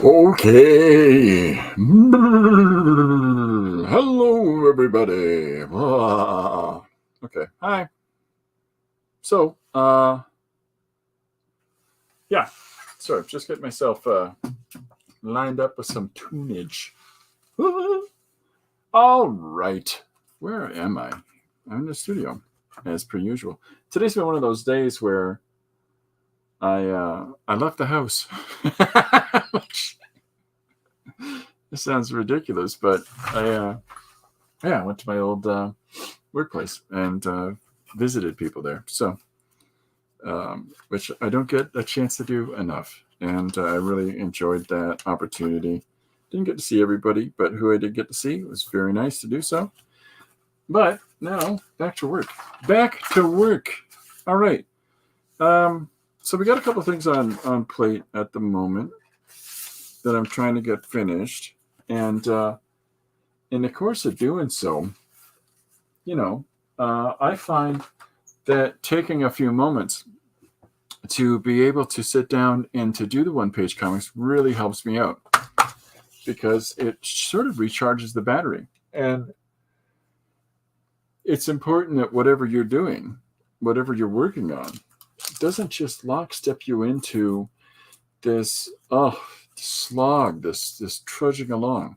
Okay. Hello, everybody. Okay. Hi. So, yeah. Sorry, just getting myself lined up with some tunage. All right. Where am I? I'm in the studio, as per usual. Today's been one of those days where I left the house. Which, this sounds ridiculous, but I went to my old workplace and visited people there. So, which I don't get a chance to do enough, and I really enjoyed that opportunity. Didn't get to see everybody, but who I did get to see, it was very nice to do so. But now back to work. Back to work. All right. So we got a couple things on plate at the moment that I'm trying to get finished, and in the course of doing so, I find that taking a few moments to be able to sit down and to do the one-page comics really helps me out because it sort of recharges the battery. And it's important that whatever you're doing, whatever you're working on, doesn't just lockstep you into this slog, this trudging along.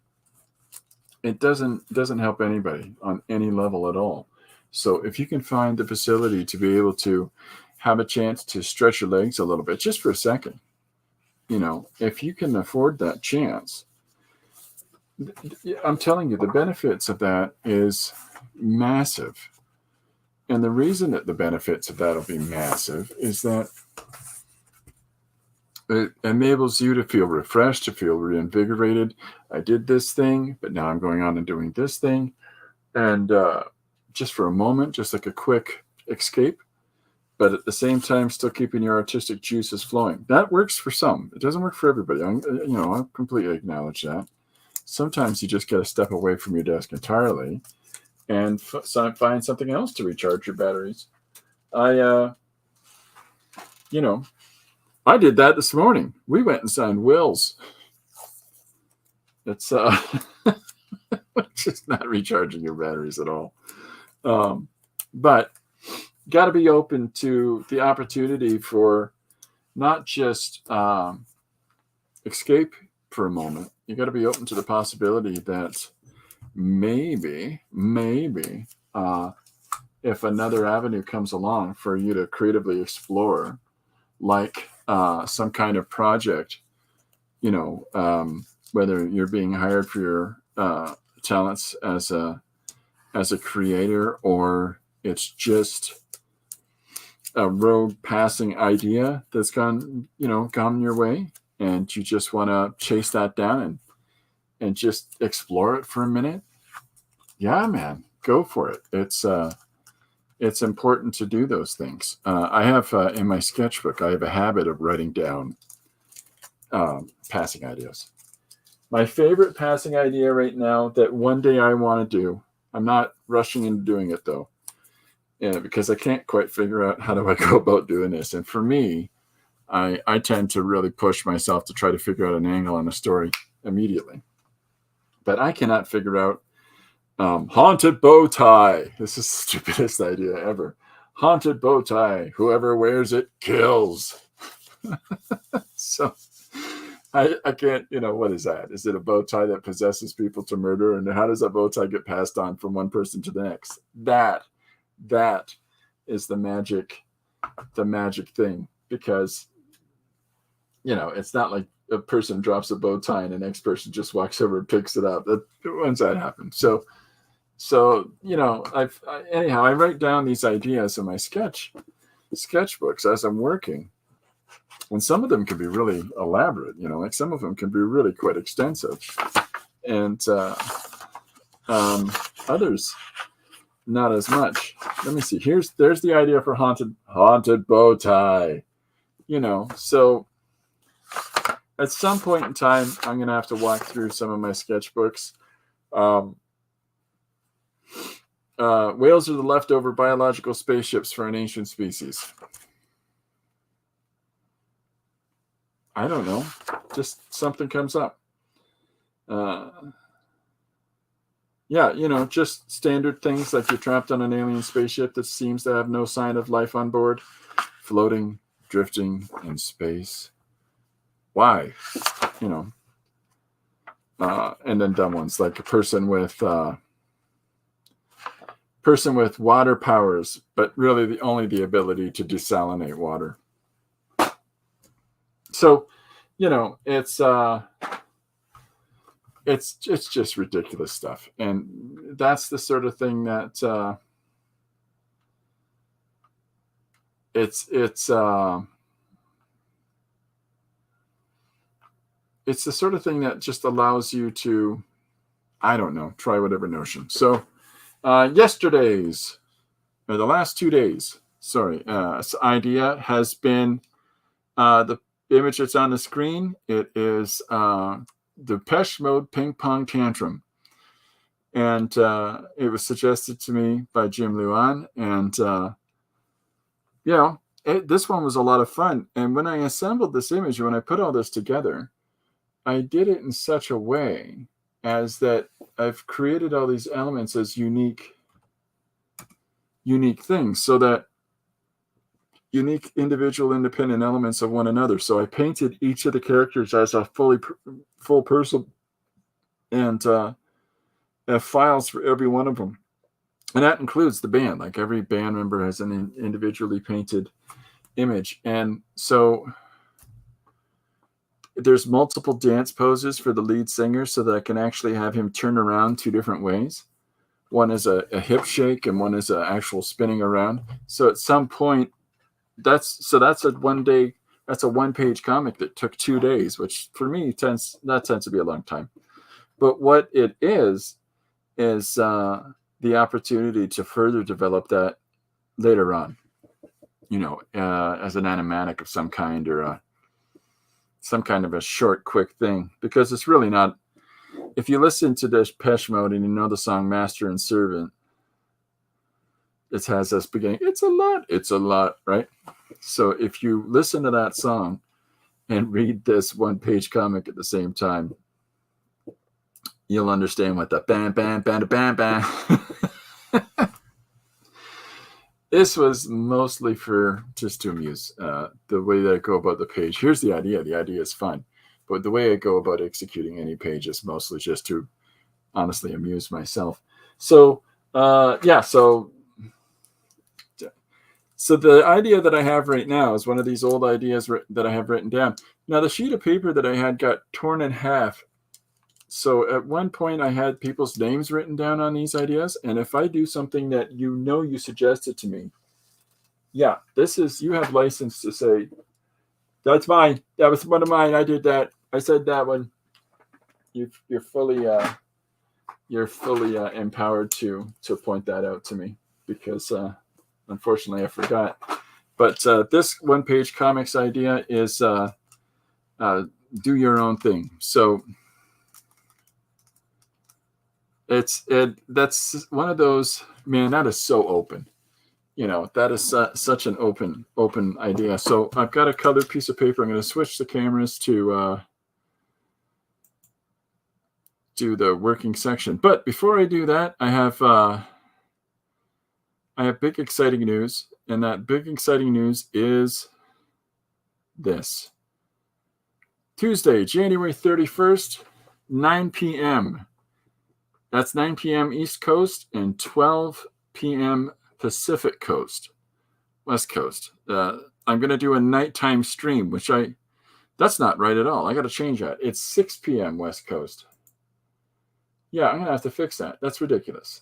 It doesn't help anybody on any level at all. So if you can find the facility to be able to have a chance to stretch your legs a little bit, just for a second, if you can afford that chance, I'm telling you, the benefits of that is massive. And the reason that the benefits of that will be massive is that it enables you to feel refreshed, to feel reinvigorated. I did this thing, but now I'm going on and doing this thing. And just for a moment, just like a quick escape, but at the same time, still keeping your artistic juices flowing. That works for some. It doesn't work for everybody. I completely acknowledge that. Sometimes you just got to step away from your desk entirely and find something else to recharge your batteries. I did that this morning. We went and signed wills. It's just not recharging your batteries at all. But got to be open to the opportunity for not just escape for a moment. You got to be open to the possibility that maybe, if another avenue comes along for you to creatively explore, like some kind of project, whether you're being hired for your talents as a creator, or it's just a rogue passing idea that's gone your way, and you just want to chase that down and just explore it for a minute. Yeah, man, go for it. It's important to do those things. I have in my sketchbook, I have a habit of writing down passing ideas. My favorite passing idea right now that one day I want to do, I'm not rushing into doing it though, because I can't quite figure out how do I go about doing this. And for me, I tend to really push myself to try to figure out an angle on a story immediately. But I cannot figure out haunted bow tie. This is the stupidest idea ever. Haunted bow tie. Whoever wears it kills. So I can't, what is that? Is it a bow tie that possesses people to murder? And how does that bow tie get passed on from one person to the next? That is the magic thing, because, it's not like a person drops a bow tie and the next person just walks over and picks it up. When's that happen? So I write down these ideas in my sketchbooks as I'm working, and some of them can be really elaborate. Like some of them can be really quite extensive, and others not as much. Let me see. There's the idea for haunted bow tie. So at some point in time, I'm going to have to walk through some of my sketchbooks. Whales are the leftover biological spaceships for an ancient species. I don't know. just something comes up. Yeah, just standard things like you're trapped on an alien spaceship that seems to have no sign of life on board, floating, drifting in space. Why? And then dumb ones like a person with water powers, but really only the ability to desalinate water. So, it's just ridiculous stuff, and that's the sort of thing that it's the sort of thing that just allows you to, I don't know, try whatever notion. So the last 2 days, idea has been the image that's on the screen. It is Depeche Mode Ping Pong Tantrum. And it was suggested to me by Jim Luan. And, this one was a lot of fun. And when I assembled this image, when I put all this together, I did it in such a way as that I've created all these elements as unique things, so that unique individual independent elements of one another. So I painted each of the characters as a full person, and have files for every one of them. And that includes the band. Like every band member has an individually painted image. And so there's multiple dance poses for the lead singer, so that I can actually have him turn around 2 different ways. One is a hip shake, and one is an actual spinning around. So at some point, that's a 1 day, that's a 1-page comic that took 2 days, which for me tends to be a long time. But what it is the opportunity to further develop that later on, as an animatic of some kind, or some kind of a short, quick thing, because it's really not. If you listen to Depeche Mode and you know the song Master and Servant, it has this beginning, it's a lot, right? So if you listen to that song and read this 1-page comic at the same time, you'll understand what the bam, bam, bam, bam, bam. This was mostly for just to amuse. The way that I go about the page. Here's the idea. The idea is fun. But the way I go about executing any page is mostly just to honestly amuse myself. So, So the idea that I have right now is one of these old ideas that I have written down. Now, the sheet of paper that I had got torn in half. So at one point, I had people's names written down on these ideas. And if I do something that you suggested to me, you have license to say, that's mine. That was one of mine. I did that. I said that one. You're fully empowered to point that out to me, because unfortunately I forgot. But this 1-page comics idea is do your own thing. So that's one of those, man, that is so open. That is such an open idea. So I've got a colored piece of paper. I'm going to switch the cameras to do the working section. But before I do that, I have big exciting news, and that big exciting news is this. Tuesday, January 31st, 9 p.m. That's 9 p.m. East Coast and 12 p.m. Pacific Coast, West Coast. I'm going to do a nighttime stream, that's not right at all. I got to change that. It's 6 p.m. West Coast. Yeah, I'm going to have to fix that. That's ridiculous.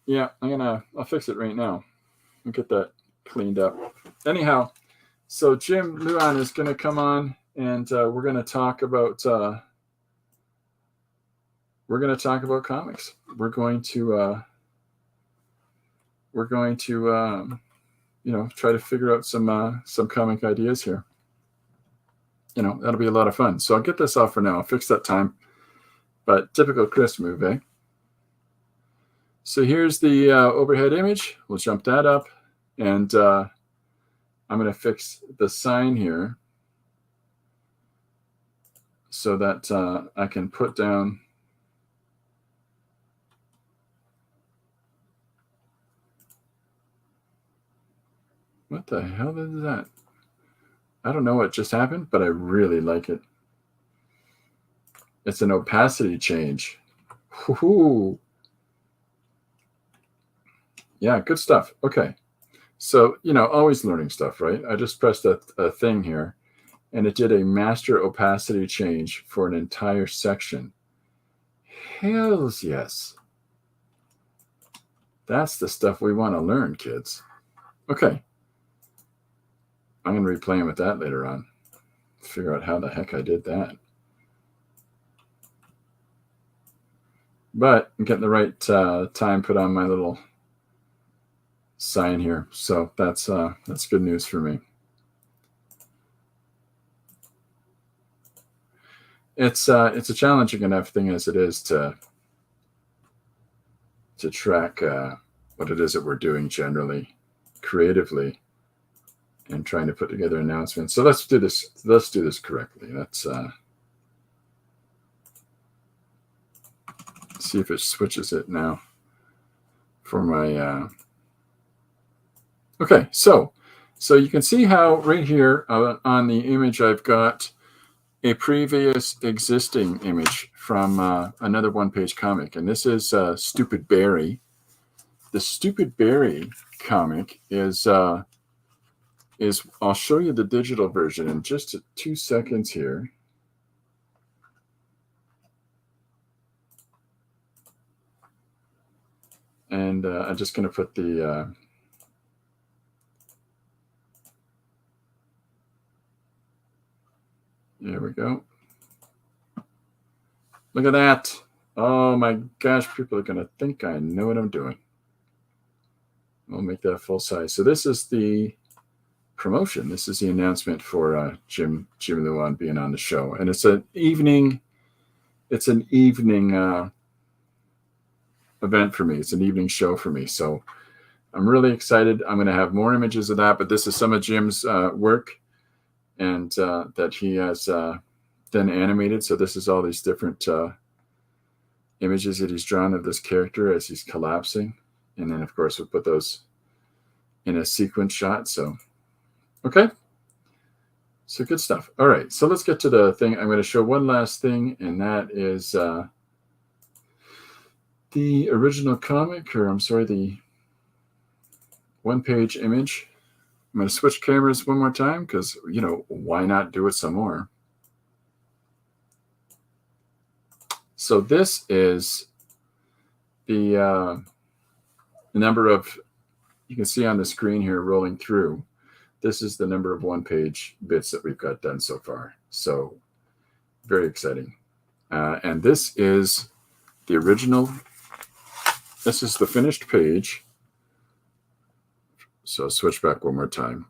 Yeah, I'll fix it right now and get that cleaned up. Anyhow, so Jim Luan is going to come on, and we're going to talk about comics. We're going to try to figure out some comic ideas here. That'll be a lot of fun. So I'll get this off for now. I'll fix that time. But typical Chris move, eh? So here's the overhead image. We'll jump that up. And I'm going to fix the sign here so that I can put down what the hell is that? I don't know what just happened, but I really like it. It's an opacity change. Woo-hoo. Yeah, good stuff. Okay. So, always learning stuff, right? I just pressed a thing here, and it did a master opacity change for an entire section. Hells yes. That's the stuff we want to learn, kids. Okay. I'm going to be playing with that later on. Figure out how the heck I did that. But I'm getting the right time put on my little sign here. So that's good news for me. It's a challenging enough thing as it is to track what it is that we're doing generally, creatively, and trying to put together announcements. So let's do this. Let's do this correctly. Let's see if it switches it now for my. Okay, so you can see how right here on the image I've got a previous existing image from another one-page comic, and this is Stupid Barry. The Stupid Barry comic is I'll show you the digital version in just 2 seconds here. And I'm just going to put the there we go. Look at that. Oh my gosh, people are going to think I know what I'm doing. I'll make that full size. So this is the promotion. This is the announcement for Jim Luan being on the show. And it's an evening event for me. It's an evening show for me. So I'm really excited. I'm going to have more images of that, but this is some of Jim's work and that he has then animated. So this is all these different images that he's drawn of this character as he's collapsing. And then, of course, we'll put those in a sequence shot. So, okay. So good stuff. All right. So let's get to the thing. I'm going to show one last thing, and that is the original comic, or I'm sorry, the one-page image. I'm going to switch cameras one more time because, why not do it some more? So this is the number of, you can see on the screen here rolling through, this is the number of one-page bits that we've got done so far. So very exciting. And this is the original, this is the finished page. So switch back one more time.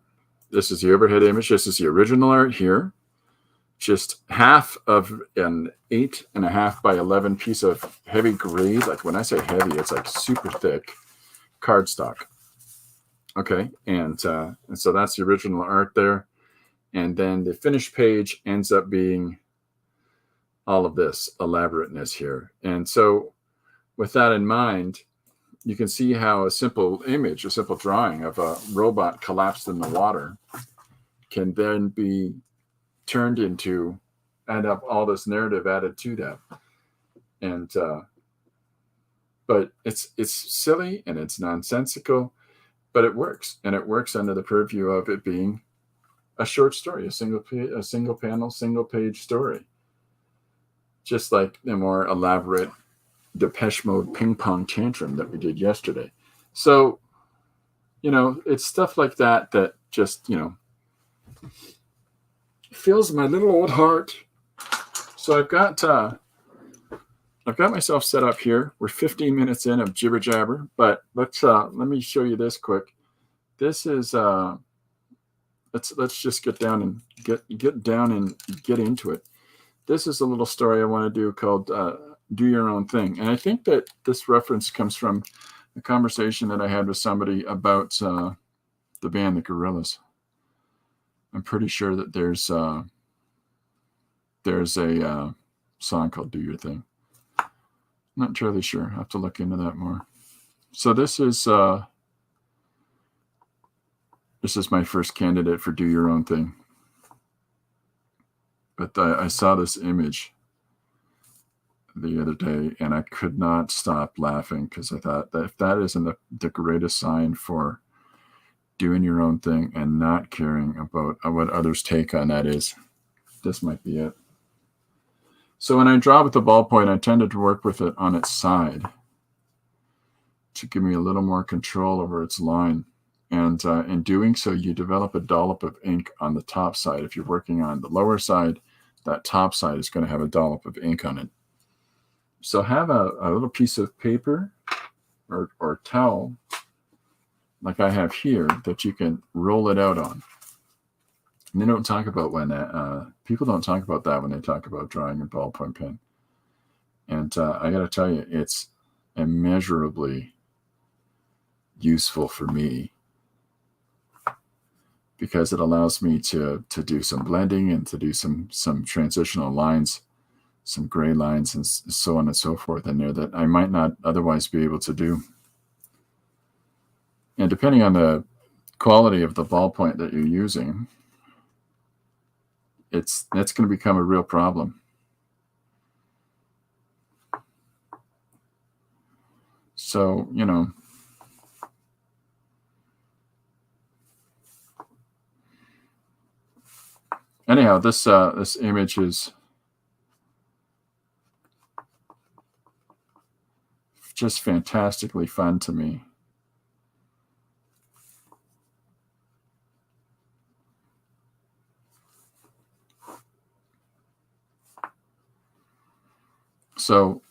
This is the overhead image. This is the original art here. Just half of an 8.5 by 11 piece of heavy grade. Like when I say heavy, it's like super thick cardstock. Okay, and so that's the original art there. And then the finished page ends up being all of this elaborateness here. And so with that in mind, you can see how a simple image, a simple drawing of a robot collapsed in the water can then be turned into, and up all this narrative added to that. And but it's silly and it's nonsensical, but it works, and it works under the purview of it being a short story, a single panel, single page story, just like the more elaborate Depeche Mode ping pong tantrum that we did yesterday. So, it's stuff like that that just, fills my little old heart. So I've got myself set up here. We're 15 minutes in of jibber jabber, but let me show you this quick. This is let's just get down and get into it. This is a little story I want to do called Do Your Own Thing. And I think that this reference comes from a conversation that I had with somebody about the band, the Gorillaz. I'm pretty sure that there's a song called "Do Your Thing." Not entirely sure. I have to look into that more. So this is my first candidate for "Do Your Own Thing." But I saw this image the other day, and I could not stop laughing because I thought that if that isn't the greatest sign for doing your own thing and not caring about what others' take on that is, this might be it. So when I draw with the ballpoint, I tended to work with it on its side to give me a little more control over its line. And in doing so, you develop a dollop of ink on the top side. If you're working on the lower side, that top side is going to have a dollop of ink on it. So have a little piece of paper or towel, like I have here, that you can roll it out on. And they don't talk about people don't talk about that when they talk about drawing a ballpoint pen. And I got to tell you, it's immeasurably useful for me because it allows me to do some blending and to do some transitional lines, some gray lines, and so on and so forth in there that I might not otherwise be able to do. And depending on the quality of the ballpoint that you're using, that's going to become a real problem. So, anyhow, this image is just fantastically fun to me. So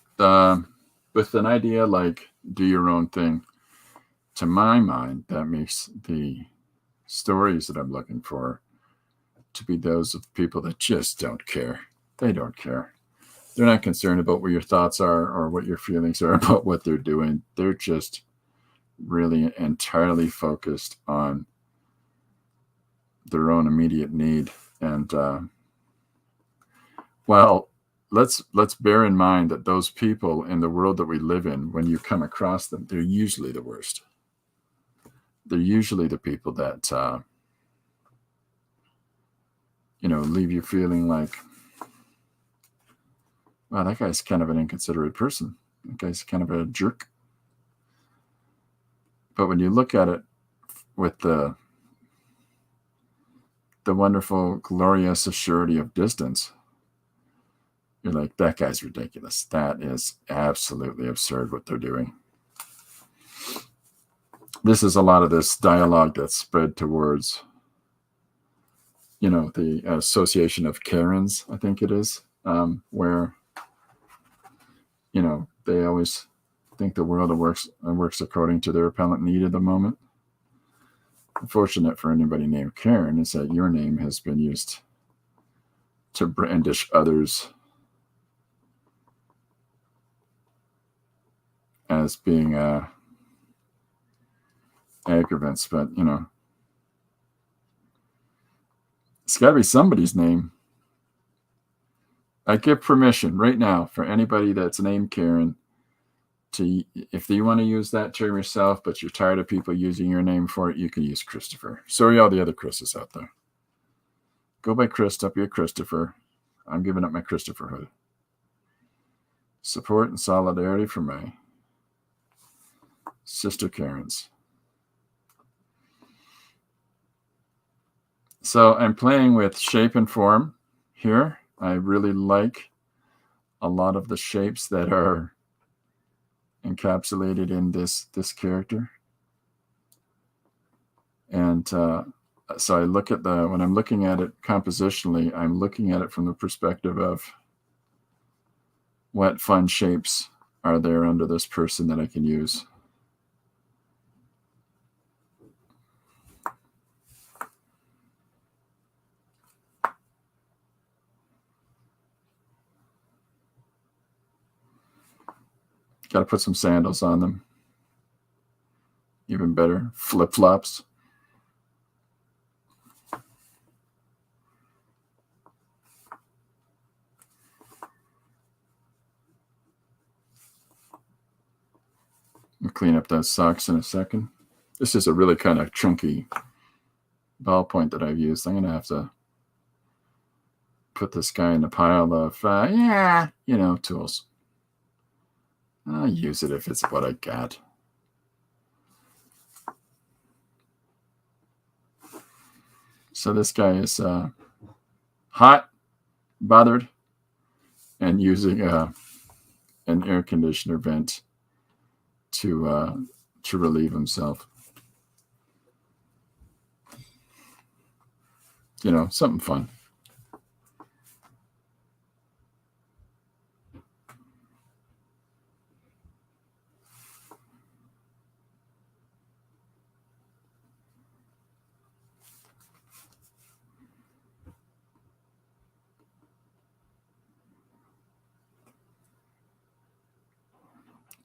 with an idea like do your own thing, to my mind, that makes the stories that I'm looking for to be those of people that just don't care. They don't care. They're not concerned about what your thoughts are or what your feelings are about what they're doing. They're just really entirely focused on their own immediate need. And let's bear in mind that those people in the world that we live in, when you come across them, they're usually the worst. They're usually the people that leave you feeling like, wow, that guy's kind of an inconsiderate person. That guy's kind of a jerk. But when you look at it with the wonderful, glorious assurity of distance, you're like, that guy's ridiculous. That is absolutely absurd what they're doing. This is a lot of this dialogue that's spread towards, the Association of Karens, I think it is, where, they always think the world works according to their apparent need at the moment. Unfortunate for anybody named Karen is that your name has been used to brandish others as being aggravants, but it's got to be somebody's name. I give permission right now for anybody that's named Karen to, if you want to use that term yourself, but you're tired of people using your name for it, you can use Christopher. Sorry, all the other Chris's out there. Go by Chris, don't be a Christopher. I'm giving up my Christopherhood. Support and solidarity for my sister Karens. So I'm playing with shape and form here. I really like a lot of the shapes that are encapsulated in this character. And so I look at when I'm looking at it compositionally, I'm looking at it from the perspective of what fun shapes are there under this person that I can use. Got to put some sandals on them. Even better, flip-flops. clean up those socks in a second. This is a really kind of chunky ballpoint that I've used. I'm going to have to put this guy in a pile of, tools. I'll use it if it's what I got. So this guy is hot, bothered, and using an air conditioner vent to relieve himself. Something fun.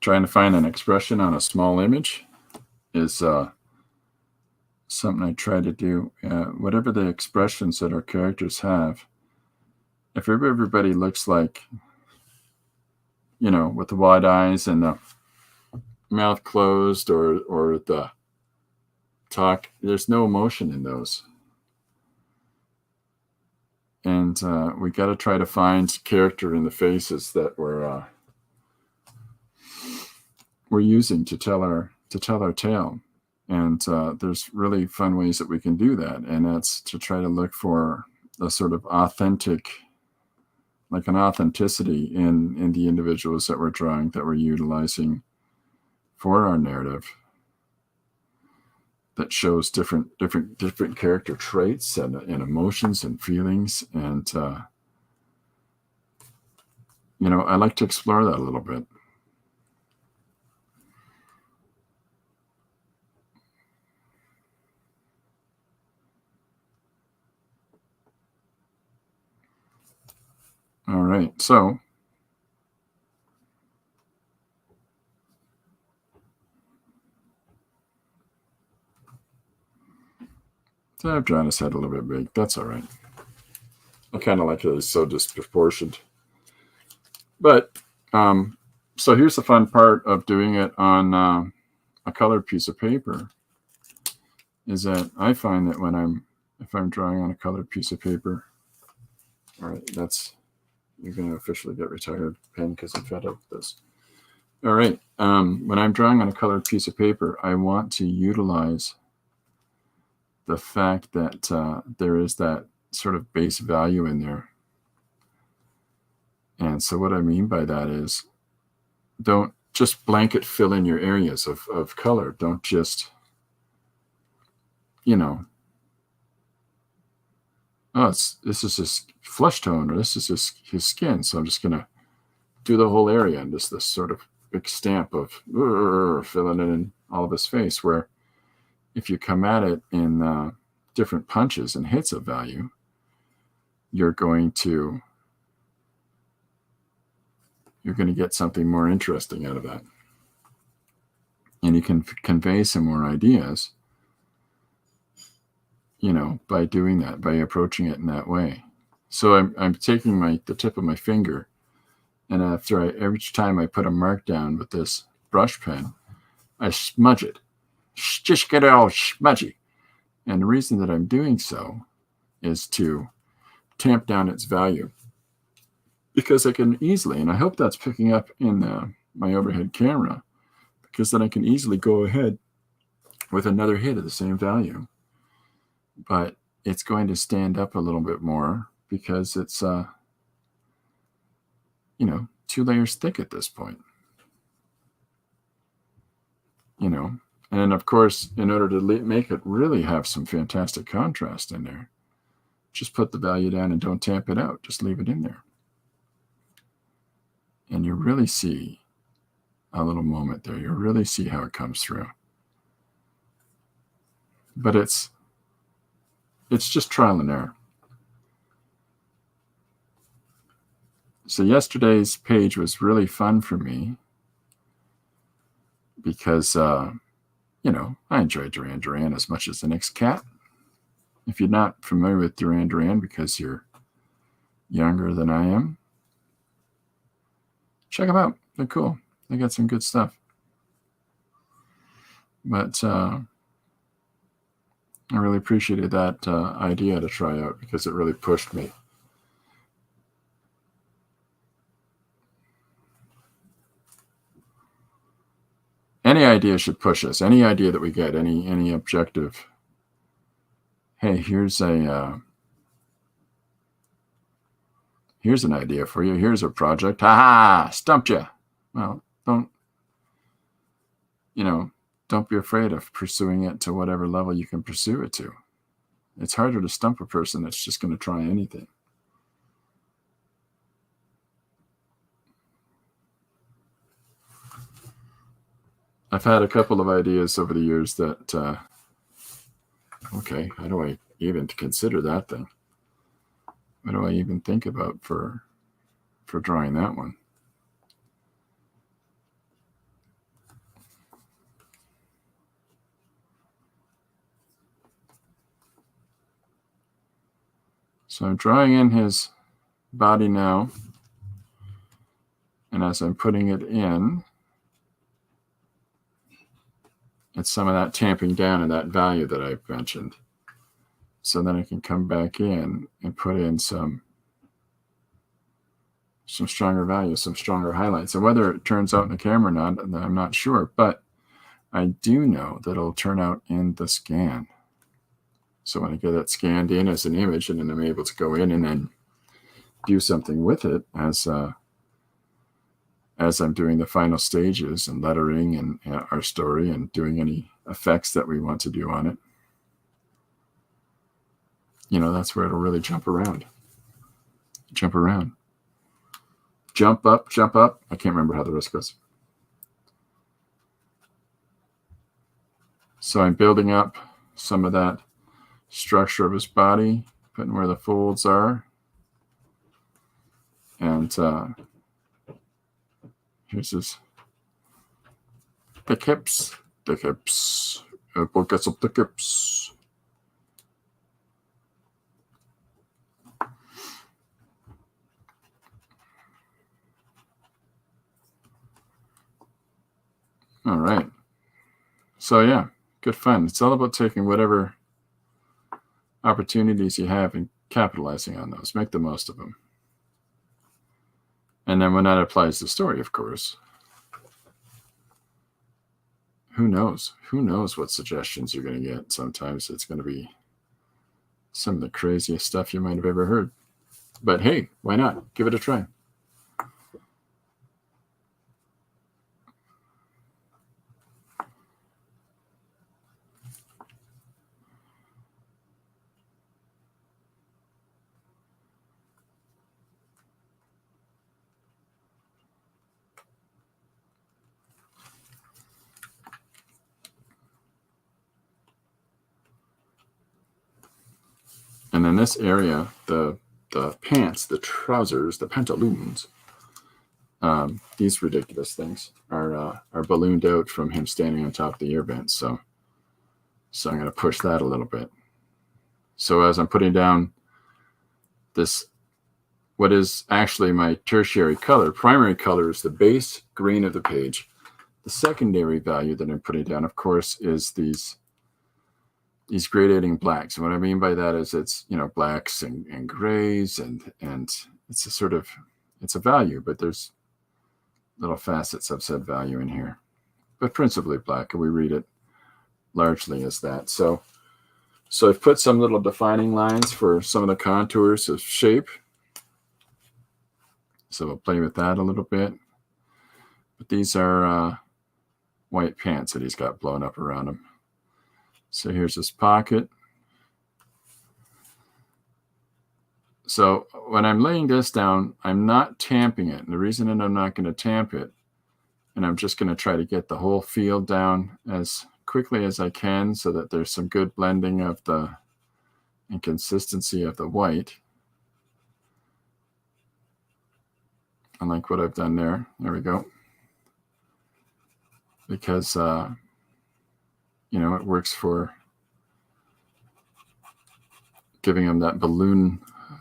Trying to find an expression on a small image is something I try to do. Whatever the expressions that our characters have, if everybody looks like, with the wide eyes and the mouth closed or the talk, there's no emotion in those. And we got to try to find character in the faces that we're using to tell our tale. And there's really fun ways that we can do that. And that's to try to look for a sort of authenticity in the individuals that we're drawing, that we're utilizing for our narrative, that shows different character traits and emotions and feelings. And, I like to explore that a little bit. All right, so I've drawn his head a little bit big. That's all right. I kind of like it. It's so disproportioned. But so here's the fun part of doing it on a colored piece of paper, is that I find that if I'm drawing on a colored piece of paper, all right, you're going to officially get retired pen because I'm fed up with this. All right, when I'm drawing on a colored piece of paper, I want to utilize the fact that there is that sort of base value in there. And so what I mean by that is, don't just blanket fill in your areas of color. Don't just, this is his flesh tone, or this is his skin. So I'm just going to do the whole area and just this sort of big stamp of filling it in all of his face, where if you come at it in different punches and hits of value, you're going to get something more interesting out of that. And you can convey some more ideas, by doing that, by approaching it in that way. So I'm taking the tip of my finger, and every time I put a mark down with this brush pen, I smudge it. Just get it all smudgy. And the reason that I'm doing so is to tamp down its value. Because I can easily, and I hope that's picking up in my overhead camera, because then I can easily go ahead with another hit of the same value. But it's going to stand up a little bit more because it's, 2 layers thick at this point. And then, of course, in order to make it really have some fantastic contrast in there, just put the value down and don't tamp it out. Just leave it in there. And you really see a little moment there. You really see how it comes through. But it's just trial and error. So yesterday's page was really fun for me because, I enjoy Duran Duran as much as the next cat. If you're not familiar with Duran Duran because you're younger than I am, check them out. They're cool. They got some good stuff. But I really appreciated that idea to try out because it really pushed me. Any idea should push us. Any idea that we get, any objective. Hey, here's an idea for you. Here's a project. Ha! Stumped you. Well, don't be afraid of pursuing it to whatever level you can pursue it to. It's harder to stump a person that's just going to try anything. I've had a couple of ideas over the years that, okay, how do I even consider that thing? What do I even think about for drawing that one? So I'm drawing in his body now. And as I'm putting it in, it's some of that tamping down in that value that I've mentioned. So then I can come back in and put in some stronger values, some stronger highlights. And whether it turns out in the camera or not, I'm not sure. But I do know that it'll turn out in the scan. So when I get that scanned in as an image, and then I'm able to go in and then do something with it as I'm doing the final stages and lettering and our story and doing any effects that we want to do on it. That's where it'll really jump around. Jump around. Jump up, jump up. I can't remember how the rest goes. So I'm building up some of that structure of his body, putting where the folds are. And here's his thick hips. We'll get some thick hips. All right. So yeah, good fun. It's all about taking whatever opportunities you have and capitalizing on those. Make the most of them. And then when that applies to story, of course, who knows? Who knows what suggestions you're going to get? Sometimes it's going to be some of the craziest stuff you might have ever heard. But hey, why not? Give it a try. And in this area, the pants, the trousers, the pantaloons, these ridiculous things are ballooned out from him standing on top of the air vent. So I'm going to push that a little bit. So as I'm putting down this, what is actually my tertiary color, primary color is the base green of the page. The secondary value that I'm putting down, of course, is these gradating blacks. And what I mean by that is it's, blacks and grays and it's a sort of, it's a value, but there's little facets of said value in here, but principally black. And we read it largely as that. So I've put some little defining lines for some of the contours of shape. So we'll play with that a little bit. But these are white pants that he's got blown up around him. So here's his pocket. So when I'm laying this down, I'm not tamping it. And the reason that I'm not going to tamp it, and I'm just going to try to get the whole field down as quickly as I can so that there's some good blending of the and consistency of the white. Unlike what I've done there. There we go. Because, it works for giving them that balloon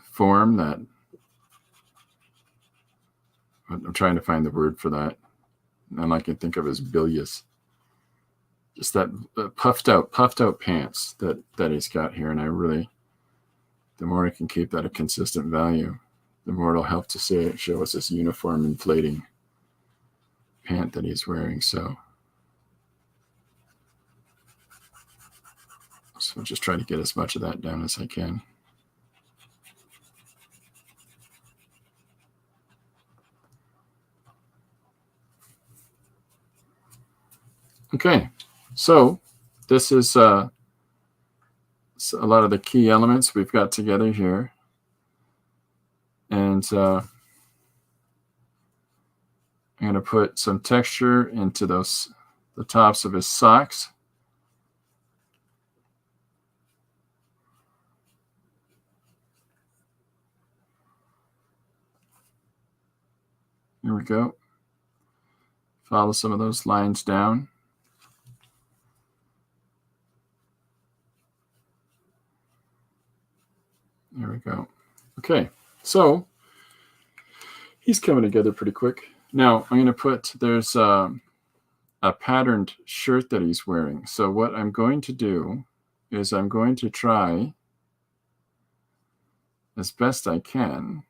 form that I'm trying to find the word for that. And I can think of as bilious. just that puffed out pants that he's got here. And I really, the more I can keep that a consistent value, the more it'll help to show us this uniform inflating pant that he's wearing. So I'll just try to get as much of that down as I can. Okay, so this is a lot of the key elements we've got together here. And I'm going to put some texture into the tops of his socks. Here we go. Follow some of those lines down. There we go. Okay, so he's coming together pretty quick. Now I'm going to put, there's a patterned shirt that he's wearing. So what I'm going to do is I'm going to try as best I can.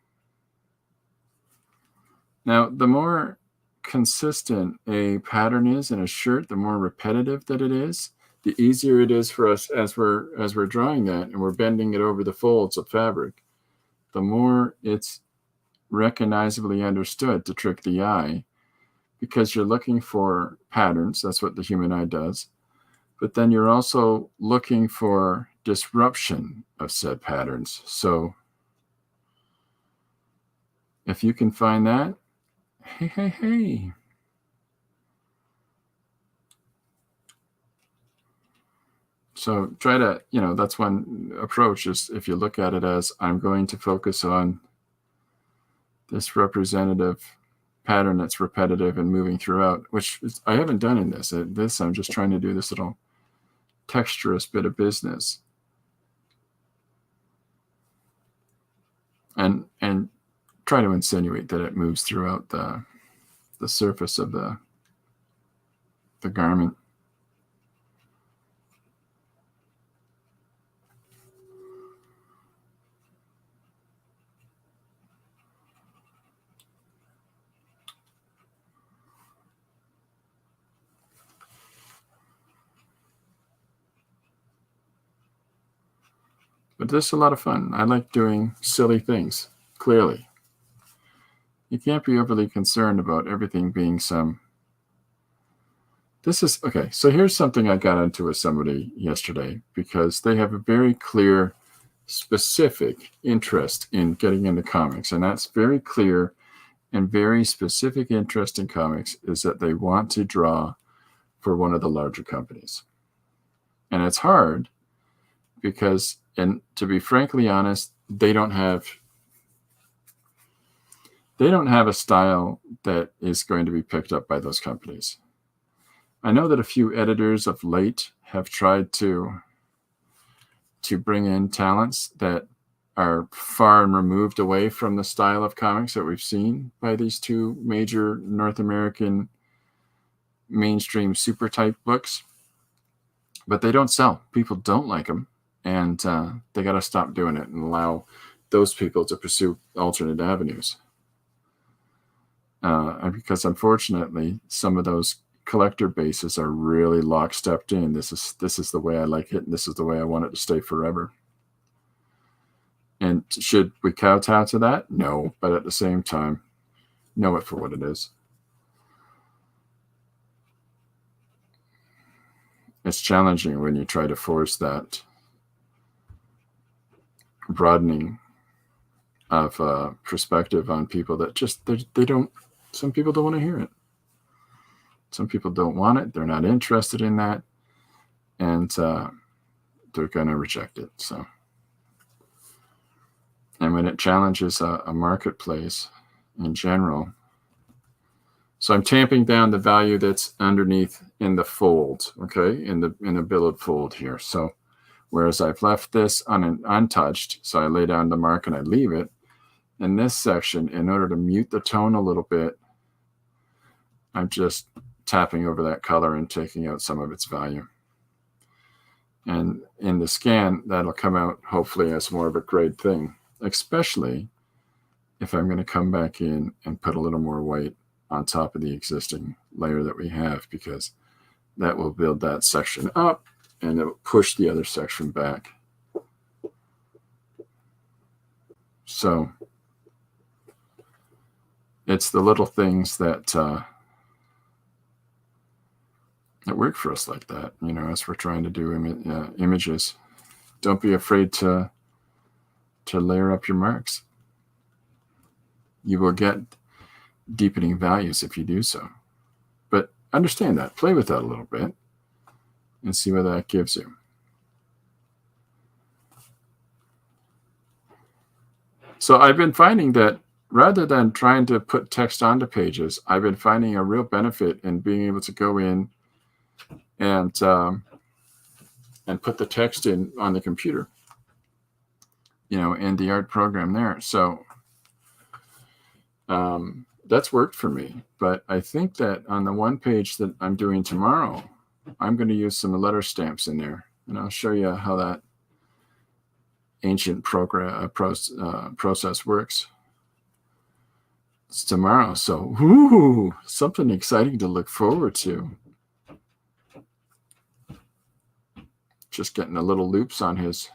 Now, the more consistent a pattern is in a shirt, the more repetitive that it is, the easier it is for us as we're drawing that and we're bending it over the folds of fabric, the more it's recognizably understood to trick the eye, because you're looking for patterns. That's what the human eye does. But then you're also looking for disruption of said patterns. So if you can find that, hey. So try to, that's one approach, is if you look at it as, I'm going to focus on this representative pattern that's repetitive and moving throughout, which I haven't done in this. I'm just trying to do this little texturous bit of business. And try to insinuate that it moves throughout the surface of the garment. But this is a lot of fun. I like doing silly things, clearly. You can't be overly concerned about everything being okay, so here's something I got into with somebody yesterday, because they have a very clear, specific interest in getting into comics. And that's very clear and very specific interest in comics is that they want to draw for one of the larger companies. And it's hard because, and to be frankly honest, they don't have a style that is going to be picked up by those companies. I know that a few editors of late have tried to bring in talents that are far and removed away from the style of comics that we've seen by these two major North American mainstream super type books. But they don't sell. People don't like them. And they got to stop doing it and allow those people to pursue alternate avenues. Because unfortunately, some of those collector bases are really lockstepped in. This is the way I like it, and this is the way I want it to stay forever. And should we kowtow to that? No, but at the same time, know it for what it is. It's challenging when you try to force that broadening of perspective on people that just, they don't, some people don't want to hear it. Some people don't want it. They're not interested in that. And they're going to reject it. So, and when it challenges a marketplace in general, so I'm tamping down the value that's underneath in the fold, okay, in the billowed fold here. So whereas I've left this untouched, so I lay down the mark and I leave it, in this section, in order to mute the tone a little bit, I'm just tapping over that color and taking out some of its value. And in the scan, that'll come out hopefully as more of a grade thing, especially if I'm going to come back in and put a little more white on top of the existing layer that we have, because that will build that section up and it will push the other section back. So it's the little things that that work for us like that, you know, as we're trying to do images. Don't be afraid to layer up your marks. You will get deepening values if you do so. But understand that, play with that a little bit and see what that gives you. So I've been finding that rather than trying to put text onto pages, I've been finding a real benefit in being able to go in and put the text in on the computer, you know, in the art program there. So that's worked for me. But I think that on the one page that I'm doing tomorrow, I'm going to use some letter stamps in there, and I'll show you how that ancient process works. It's tomorrow, so ooh, something exciting to look forward to. Just getting the little loops on his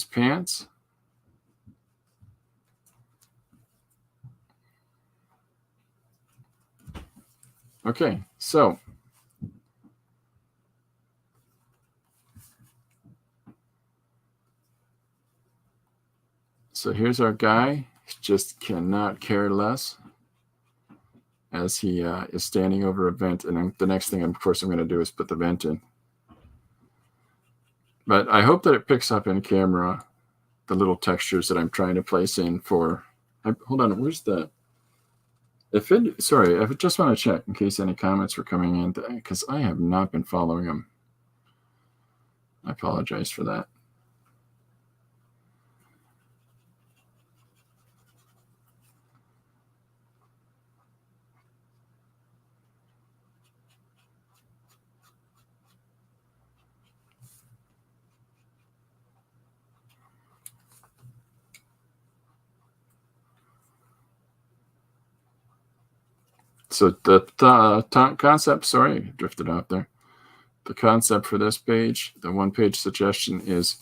pants. Okay, so here's our guy. He just cannot care less as he is standing over a vent. And the next thing, of course, I'm going to do is put the vent in. But I hope that it picks up in camera the little textures that I'm trying to place in for. Hold on, where's the? Sorry, I just want to check in case any comments were coming in, because I have not been following them. I apologize for that. So the concept, sorry, drifted out there. The concept for this page, the one-page suggestion is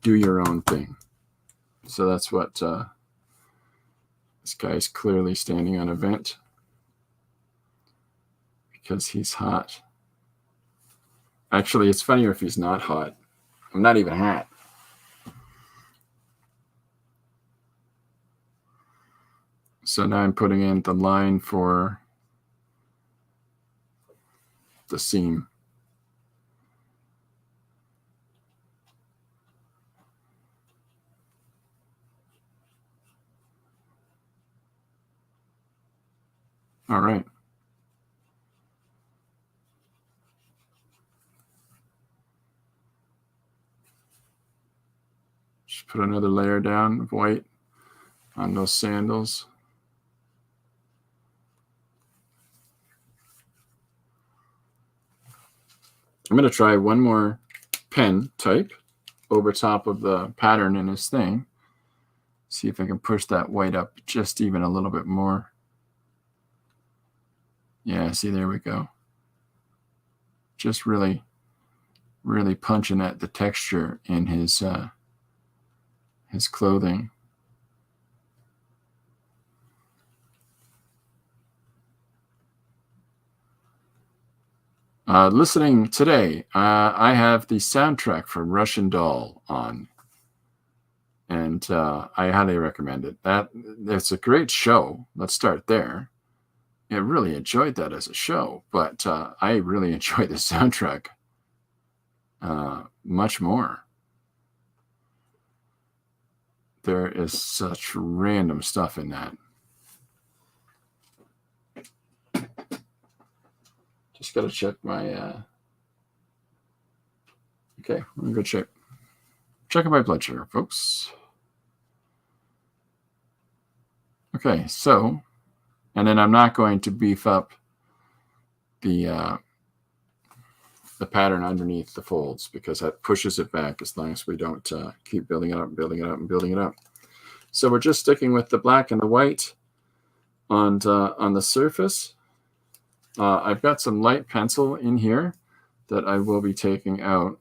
do your own thing. So that's what this guy is clearly standing on a vent because he's hot. Actually, it's funnier if he's not hot. I'm not even hot. So now I'm putting in the line for the seam. All right. Just put another layer down of white on those sandals. I'm going to try one more pen type over top of the pattern in this thing. See if I can push that white up just even a little bit more. Yeah, see, there we go. Just really, really punching at the texture in his clothing. Listening today, I have the soundtrack from Russian Doll on, and I highly recommend it. It's a great show. Let's start there. I really enjoyed that as a show, but I really enjoy the soundtrack much more. There is such random stuff in that. Just got to check my, okay, I'm in good shape. Checking my blood sugar, folks. Okay, so, and then I'm not going to beef up the pattern underneath the folds, because that pushes it back as long as we don't keep building it up and building it up and building it up. So we're just sticking with the black and the white on the surface. I've got some light pencil in here that I will be taking out.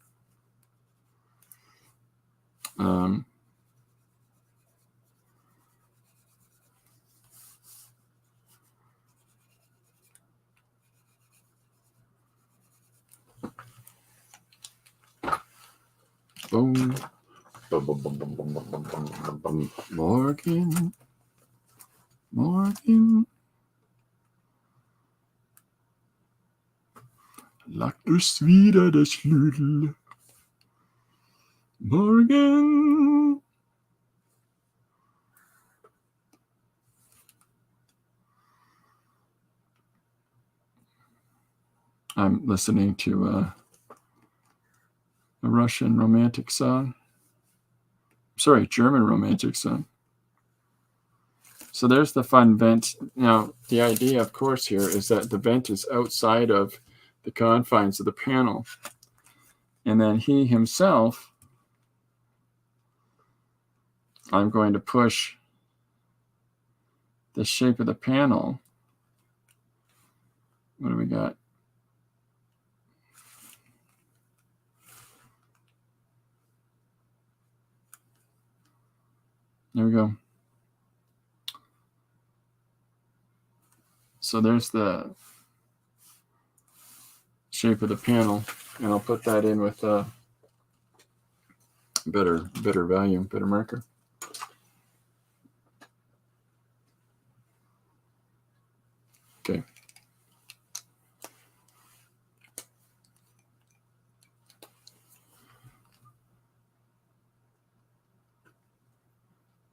Boom. Bum, bum, bum, bum, bum, bum, bum, bum, bum. Morgen. Lagt ist wieder der Schlüssel. Morgen. I'm listening to a Russian romantic song. Sorry, German romantic song. So there's the fun vent. Now, the idea, of course, here is that the vent is outside of the confines of the panel. And then he himself, I'm going to push the shape of the panel. What do we got? There we go. So there's the shape of the panel, and I'll put that in with a better value, better marker. Okay.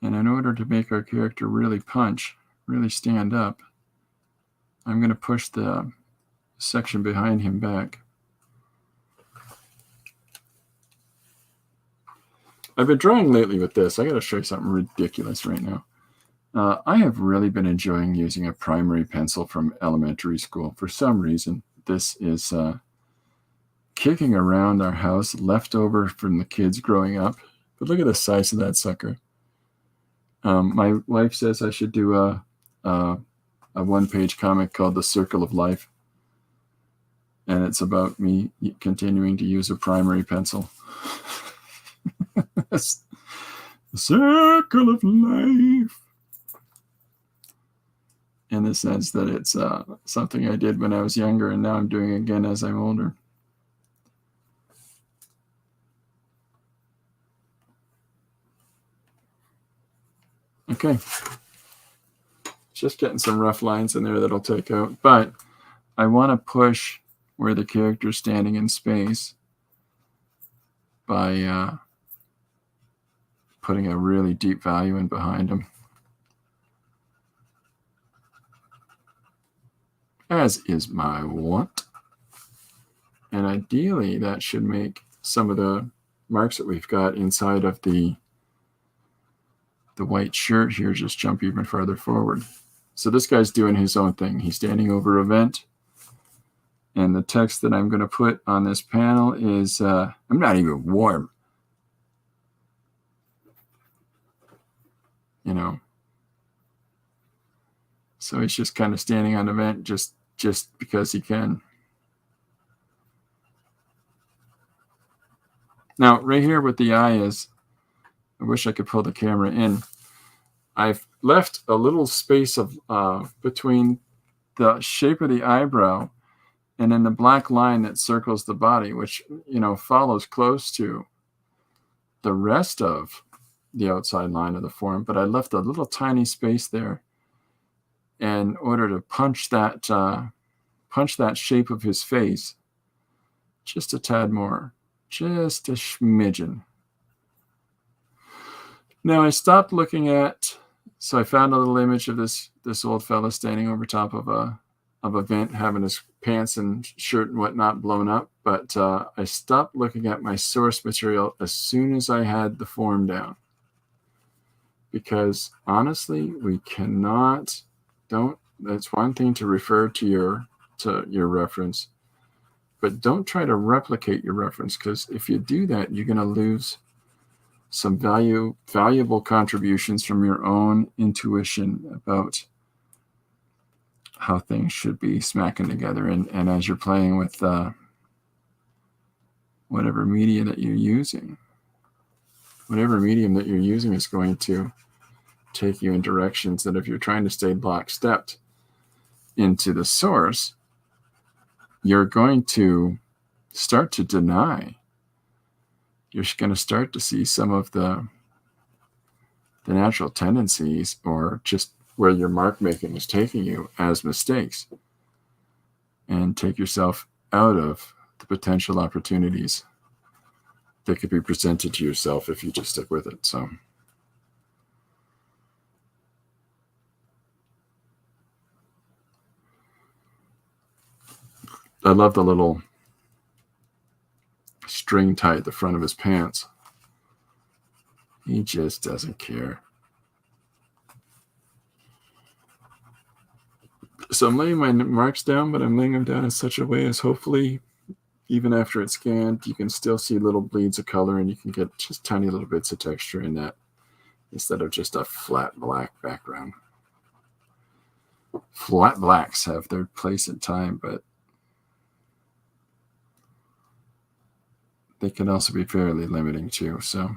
And in order to make our character really punch, really stand up, I'm going to push the section behind him back. I've been drawing lately with this. I got to show you something ridiculous right now. I have really been enjoying using a primary pencil from elementary school. For some reason, this is kicking around our house, left over from the kids growing up. But look at the size of that sucker. My wife says I should do a one-page comic called The Circle of Life. And it's about me continuing to use a primary pencil. The circle of life. In the sense that it's something I did when I was younger, and now I'm doing it again as I'm older. Okay. Just getting some rough lines in there that'll take out. But I want to push where the character's standing in space by putting a really deep value in behind him. As is my want. And ideally, that should make some of the marks that we've got inside of the white shirt here just jump even farther forward. So this guy's doing his own thing. He's standing over a vent. And the text that I'm going to put on this panel is, I'm not even warm. You know. So he's just kind of standing on the vent just because he can. Now, right here what the eye is, I wish I could pull the camera in. I've left a little space of between the shape of the eyebrow and then the black line that circles the body, which, you know, follows close to the rest of the outside line of the form. But I left a little tiny space there in order to punch that shape of his face just a tad more, just a smidgen. Now I stopped looking at, so I found a little image of this old fella standing over top of a vent, having his pants and shirt and whatnot blown up. But I stopped looking at my source material as soon as I had the form down, because honestly, we cannot. That's one thing to refer to your to your reference. But don't try to replicate your reference, because if you do that, you're going to lose some valuable contributions from your own intuition about how things should be smacking together. And as you're playing with whatever media that you're using, whatever medium that you're using is going to take you in directions that, if you're trying to stay lockstepped into the source, you're going to start to deny. You're going to start to see some of the natural tendencies, or just where your mark making is taking you, as mistakes, and take yourself out of the potential opportunities that could be presented to yourself if you just stick with it. So I love the little string tie at the front of his pants. He just doesn't care. So I'm laying my marks down, but I'm laying them down in such a way as, hopefully, even after it's scanned, you can still see little bleeds of color, and you can get just tiny little bits of texture in that, instead of just a flat black background. Flat blacks have their place in time, but they can also be fairly limiting too. So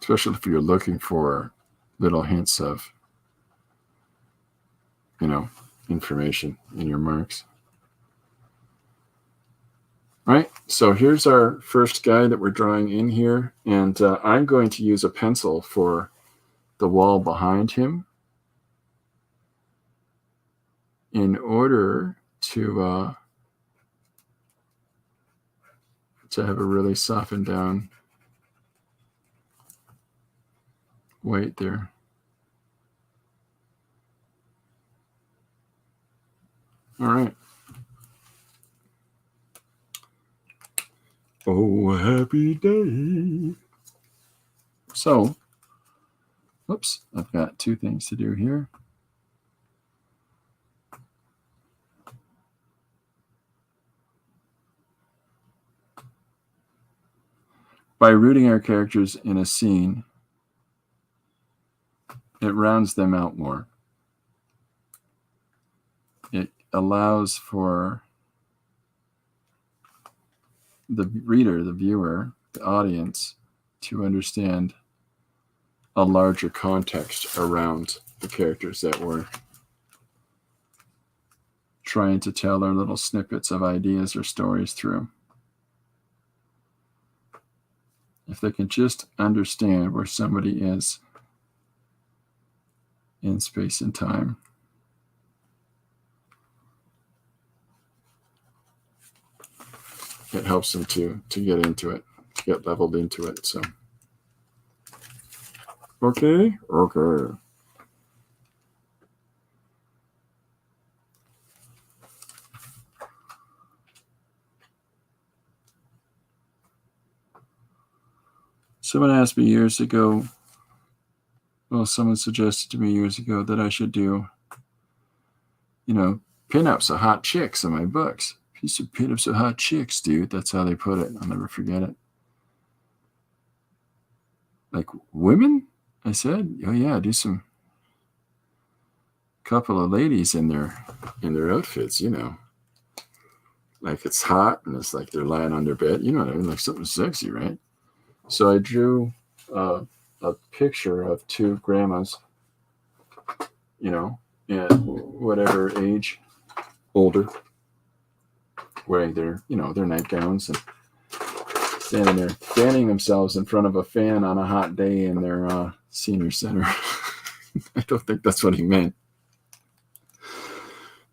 especially if you're looking for little hints of, information in your marks. All right, so here's our first guy that we're drawing in here, and I'm going to use a pencil for the wall behind him in order to have a really softened down white there. All right. Oh, happy day. So, whoops, I've got two things to do here. By rooting our characters in a scene, it rounds them out more. It allows for the reader, the viewer, the audience to understand a larger context around the characters that we're trying to tell our little snippets of ideas or stories through. If they can just understand where somebody is in space and time, it helps them to get into it, to get leveled into it. So, okay. Someone asked me years ago, someone suggested to me years ago that I should do, pinups of hot chicks in my books. Piece of pinups of hot chicks, dude. That's how they put it. I'll never forget it. Like, women? I said, oh yeah, do some couple of ladies in their outfits, like it's hot and it's like they're lying on their bed, you know what I mean, like something sexy, right? So I drew a picture of two grandmas, at whatever age, older, wearing their nightgowns and standing there fanning themselves in front of a fan on a hot day in their senior center. I don't think that's what he meant.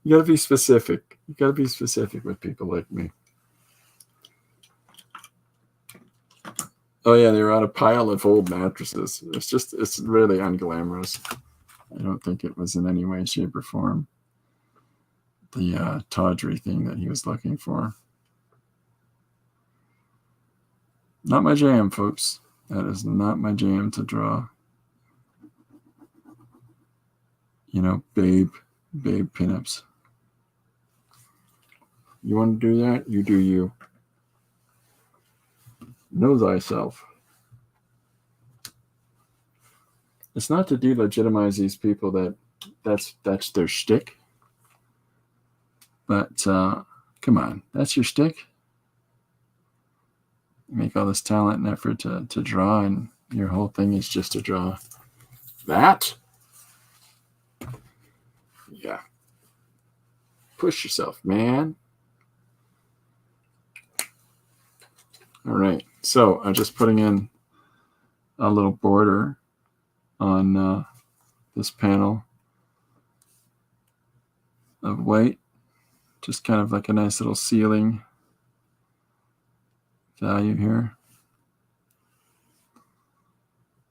You gotta be specific. You gotta be specific with people like me. Oh yeah, they were on a pile of old mattresses. It's really unglamorous. I don't think it was in any way, shape, or form the tawdry thing that he was looking for. Not my jam, folks. That is not my jam to draw. You know, babe pinups. You want to do that? You do you. Know thyself. It's not to delegitimize these people that's their shtick. But come on, that's your shtick. You make all this talent and effort to draw, and your whole thing is just to draw that? Yeah. Push yourself, man. All right. So I'm just putting in a little border on this panel of white. Just kind of like a nice little ceiling value here.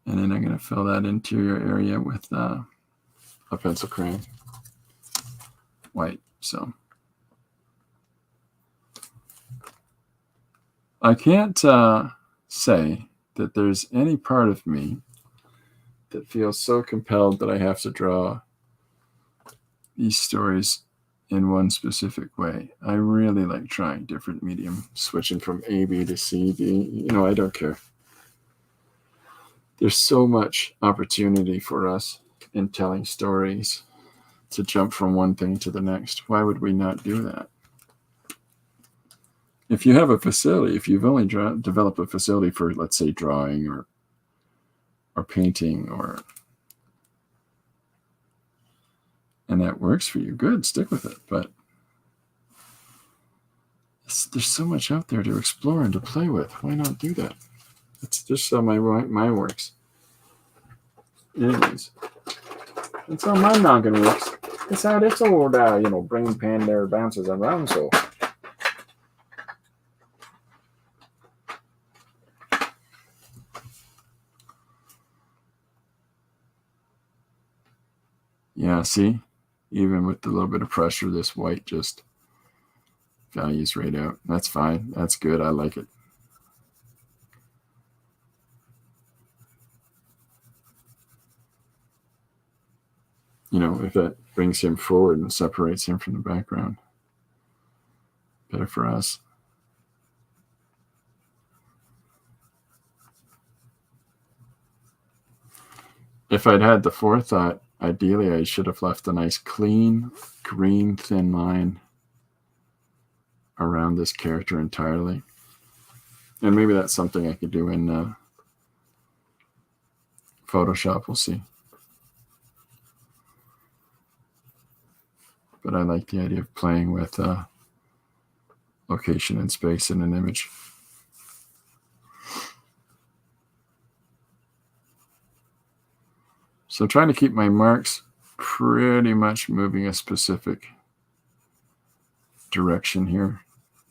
And then I'm going to fill that interior area with a pencil crayon, white. So I can't say that there's any part of me that feels so compelled that I have to draw these stories in one specific way. I really like trying different medium, switching from AB to CD. You know, I don't care. There's so much opportunity for us in telling stories to jump from one thing to the next. Why would we not do that? If you have a facility, if you've only developed a facility for, let's say, drawing or painting, and that works for you, good, stick with it. But there's so much out there to explore and to play with. Why not do that? That's just how my works. Anyways, that's how my noggin works. That's how this old, brain pan there bounces around. So, yeah, see, even with a little bit of pressure, this white just values right out. That's fine. That's good. I like it. You know, if that brings him forward and separates him from the background, better for us. If I'd had the forethought, ideally I should have left a nice clean green thin line around this character entirely. And maybe that's something I could do in Photoshop. We'll see. But I like the idea of playing with location and space in an image. So I'm trying to keep my marks pretty much moving a specific direction here,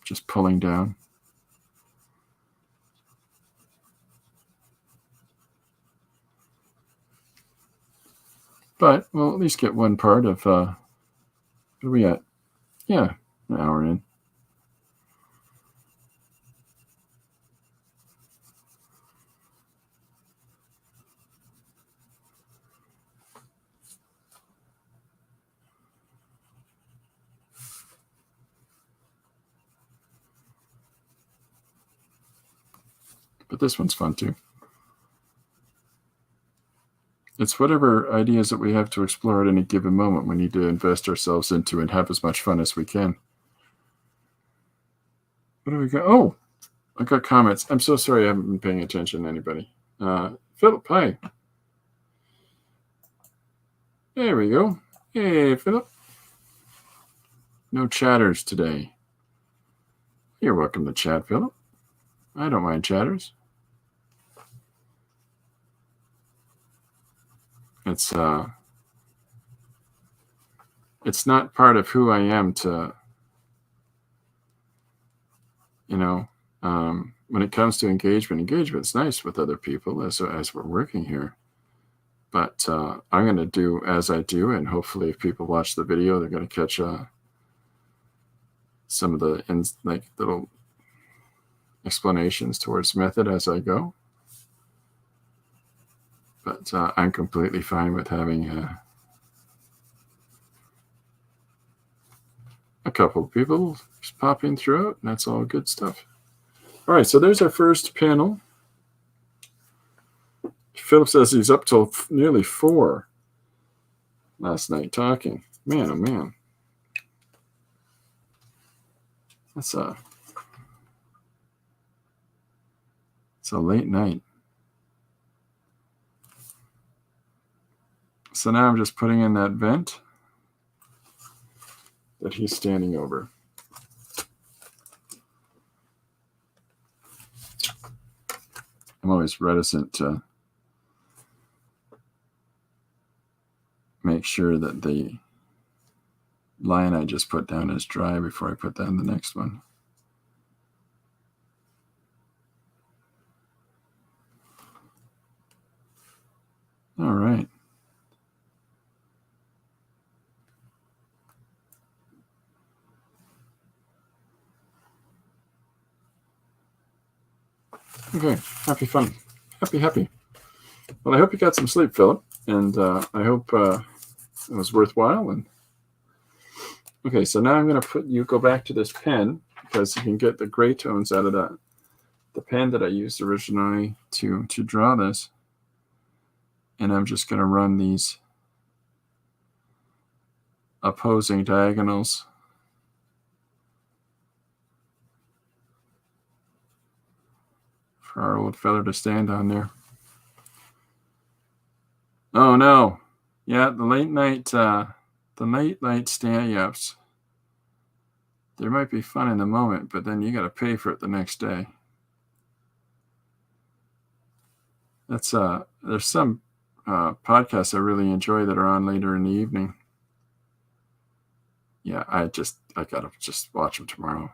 just pulling down. But we'll at least get one part of, what are we at? Yeah, an hour in. But this one's fun too. It's whatever ideas that we have to explore at any given moment we need to invest ourselves into and have as much fun as we can. What do we got? Oh, I got comments. I'm so sorry I haven't been paying attention to anybody. Philip, hi. There we go. Hey, Philip. No chatters today. You're welcome to chat, Philip. I don't mind chatters. It's not part of who I am to, when it comes to engagement's nice with other people as we're working here. But I'm going to do as I do, and hopefully if people watch the video, they're going to catch some of the little explanations towards method as I go. But I'm completely fine with having a couple of people just pop in throughout, and that's all good stuff. All right, so there's our first panel. Philip says he's up till nearly 4 last night talking. Man, oh man. It's a late night. So now I'm just putting in that vent that he's standing over. I'm always reticent to make sure that the line I just put down is dry before I put down the next one. All right. Okay, happy fun. Happy. Well, I hope you got some sleep, Philip, and I hope it was worthwhile. And okay, so now I'm going to go back to this pen, because you can get the gray tones out of the pen that I used originally to draw this. And I'm just going to run these opposing diagonals for our old fella to stand on there. Oh no. Yeah, the late night stay-ups. There might be fun in the moment, but then you got to pay for it the next day. That's there's some podcasts I really enjoy that are on later in the evening. Yeah, I gotta just watch them tomorrow.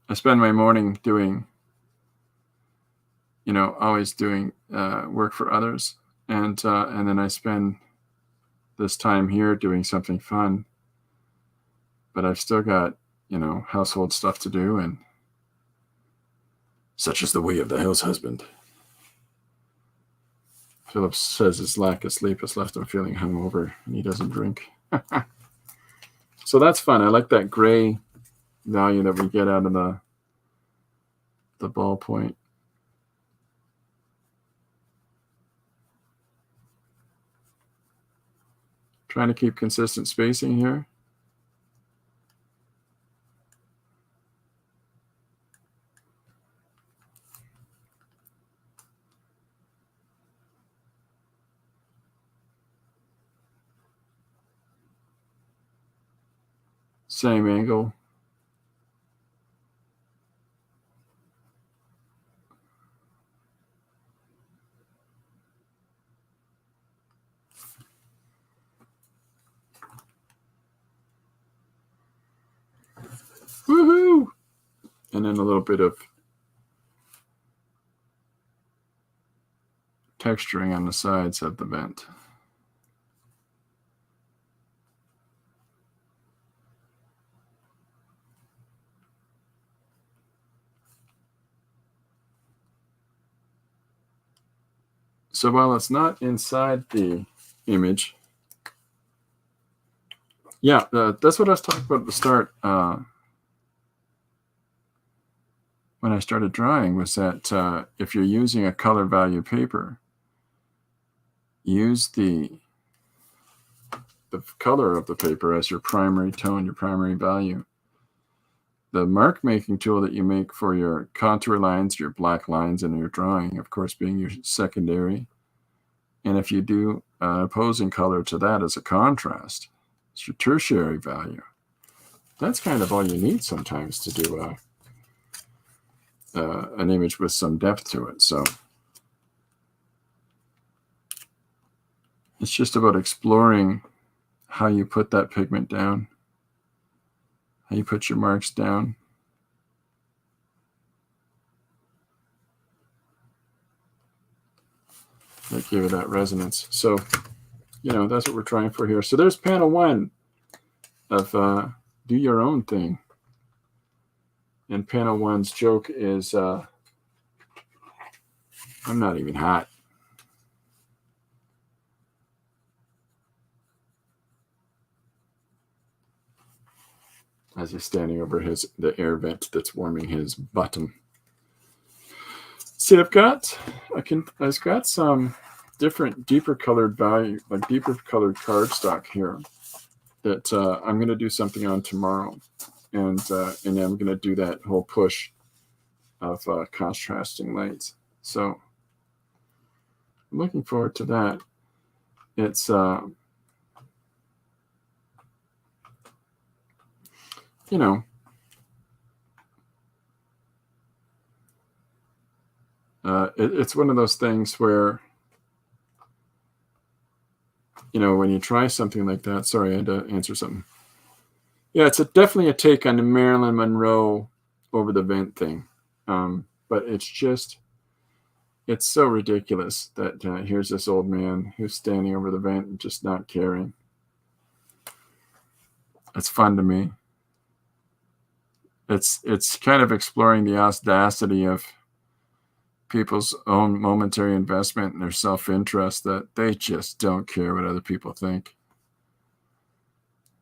I spend my morning always doing work for others, and then I spend this time here doing something fun. But I've still got household stuff to do, and such is the way of the house husband. Philip says his lack of sleep has left him feeling hungover, and he doesn't drink. So that's fun. I like that gray value that we get out of the ballpoint. Trying to keep consistent spacing here. Same angle. Woohoo! And then a little bit of texturing on the sides of the vent. So while it's not inside the image, yeah, that's what I was talking about at the start when I started drawing, was that if you're using a color value paper, use the color of the paper as your primary tone, your primary value. The mark making tool that you make for your contour lines, your black lines in your drawing, of course, being your secondary. And if you do an opposing color to that as a contrast, it's your tertiary value. That's kind of all you need sometimes to do an image with some depth to it. So it's just about exploring how you put that pigment down, how you put your marks down. That give it that resonance. So, that's what we're trying for here. So there's panel 1 of Do Your Own Thing. And panel one's joke is, I'm not even hot. As he's standing over the air vent that's warming his bottom. See, I've got some different deeper colored cardstock here that I'm going to do something on tomorrow, and then I'm going to do that whole push of contrasting lights. So I'm looking forward to that. It's you know, it's one of those things where, you know, when you try something like that. Sorry, I had to answer something. Yeah, it's definitely a take on the Marilyn Monroe over the vent thing, but it's so ridiculous that here's this old man who's standing over the vent and just not caring. It's fun to me. It's kind of exploring the audacity of people's own momentary investment and their self-interest, that they just don't care what other people think.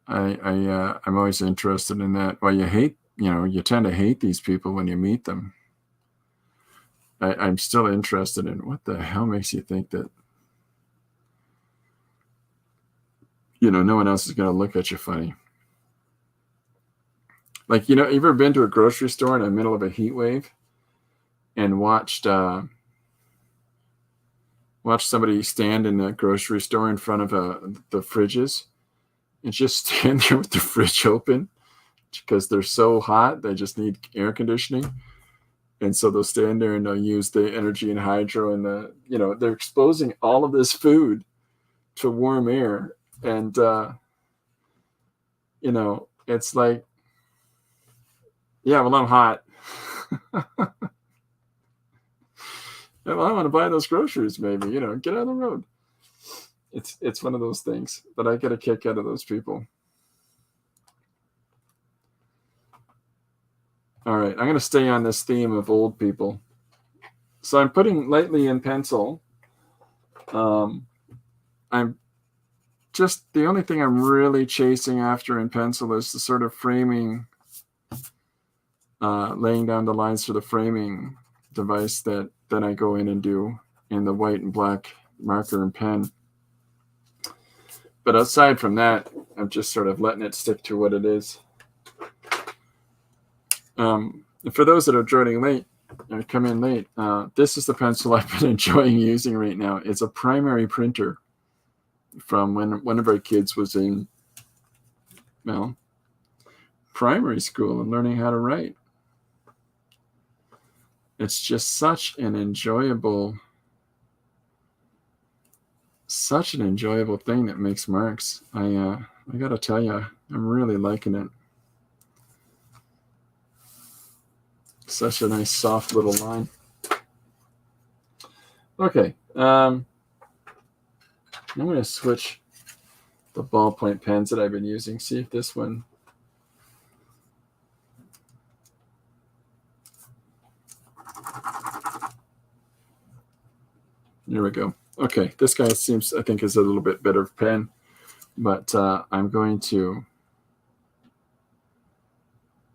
I'm always interested in that. Well, you tend to hate these people when you meet them. I'm still interested in what the hell makes you think that, no one else is going to look at you funny. Like, you ever been to a grocery store in the middle of a heat wave and watched somebody stand in the grocery store in front of the fridges and just stand there with the fridge open because they're so hot, they just need air conditioning. And so they'll stand there and they'll use the energy and hydro and they're exposing all of this food to warm air. And, it's like, yeah, well, I'm hot. Well, I want to buy those groceries, maybe, get out of the road. It's one of those things, but I get a kick out of those people. All right, I'm going to stay on this theme of old people. So I'm putting lightly in pencil. I'm just, the only thing I'm really chasing after in pencil is the sort of framing, laying down the lines for the framing device that then I go in and do in the white and black marker and pen. But aside from that, I'm just sort of letting it stick to what it is. For those that are joining late, or come in late, this is the pencil I've been enjoying using right now. It's a primary printer from when one of our kids was in, primary school and learning how to write. It's just such an enjoyable thing that makes marks. I got to tell you, I'm really liking it. Such a nice, soft little line. Okay. I'm going to switch the ballpoint pens that I've been using. See if this one. There we go. Okay. This guy I think is a little bit better pen, but I'm going to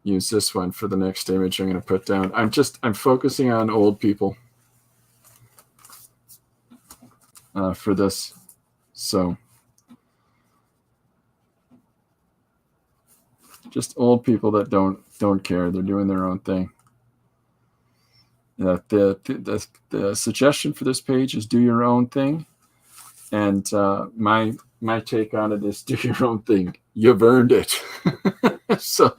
use this one for the next image I'm going to put down. I'm focusing on old people for this. So just old people that don't care. They're doing their own thing. The suggestion for this page is do your own thing. And my take on it is do your own thing. You've earned it. So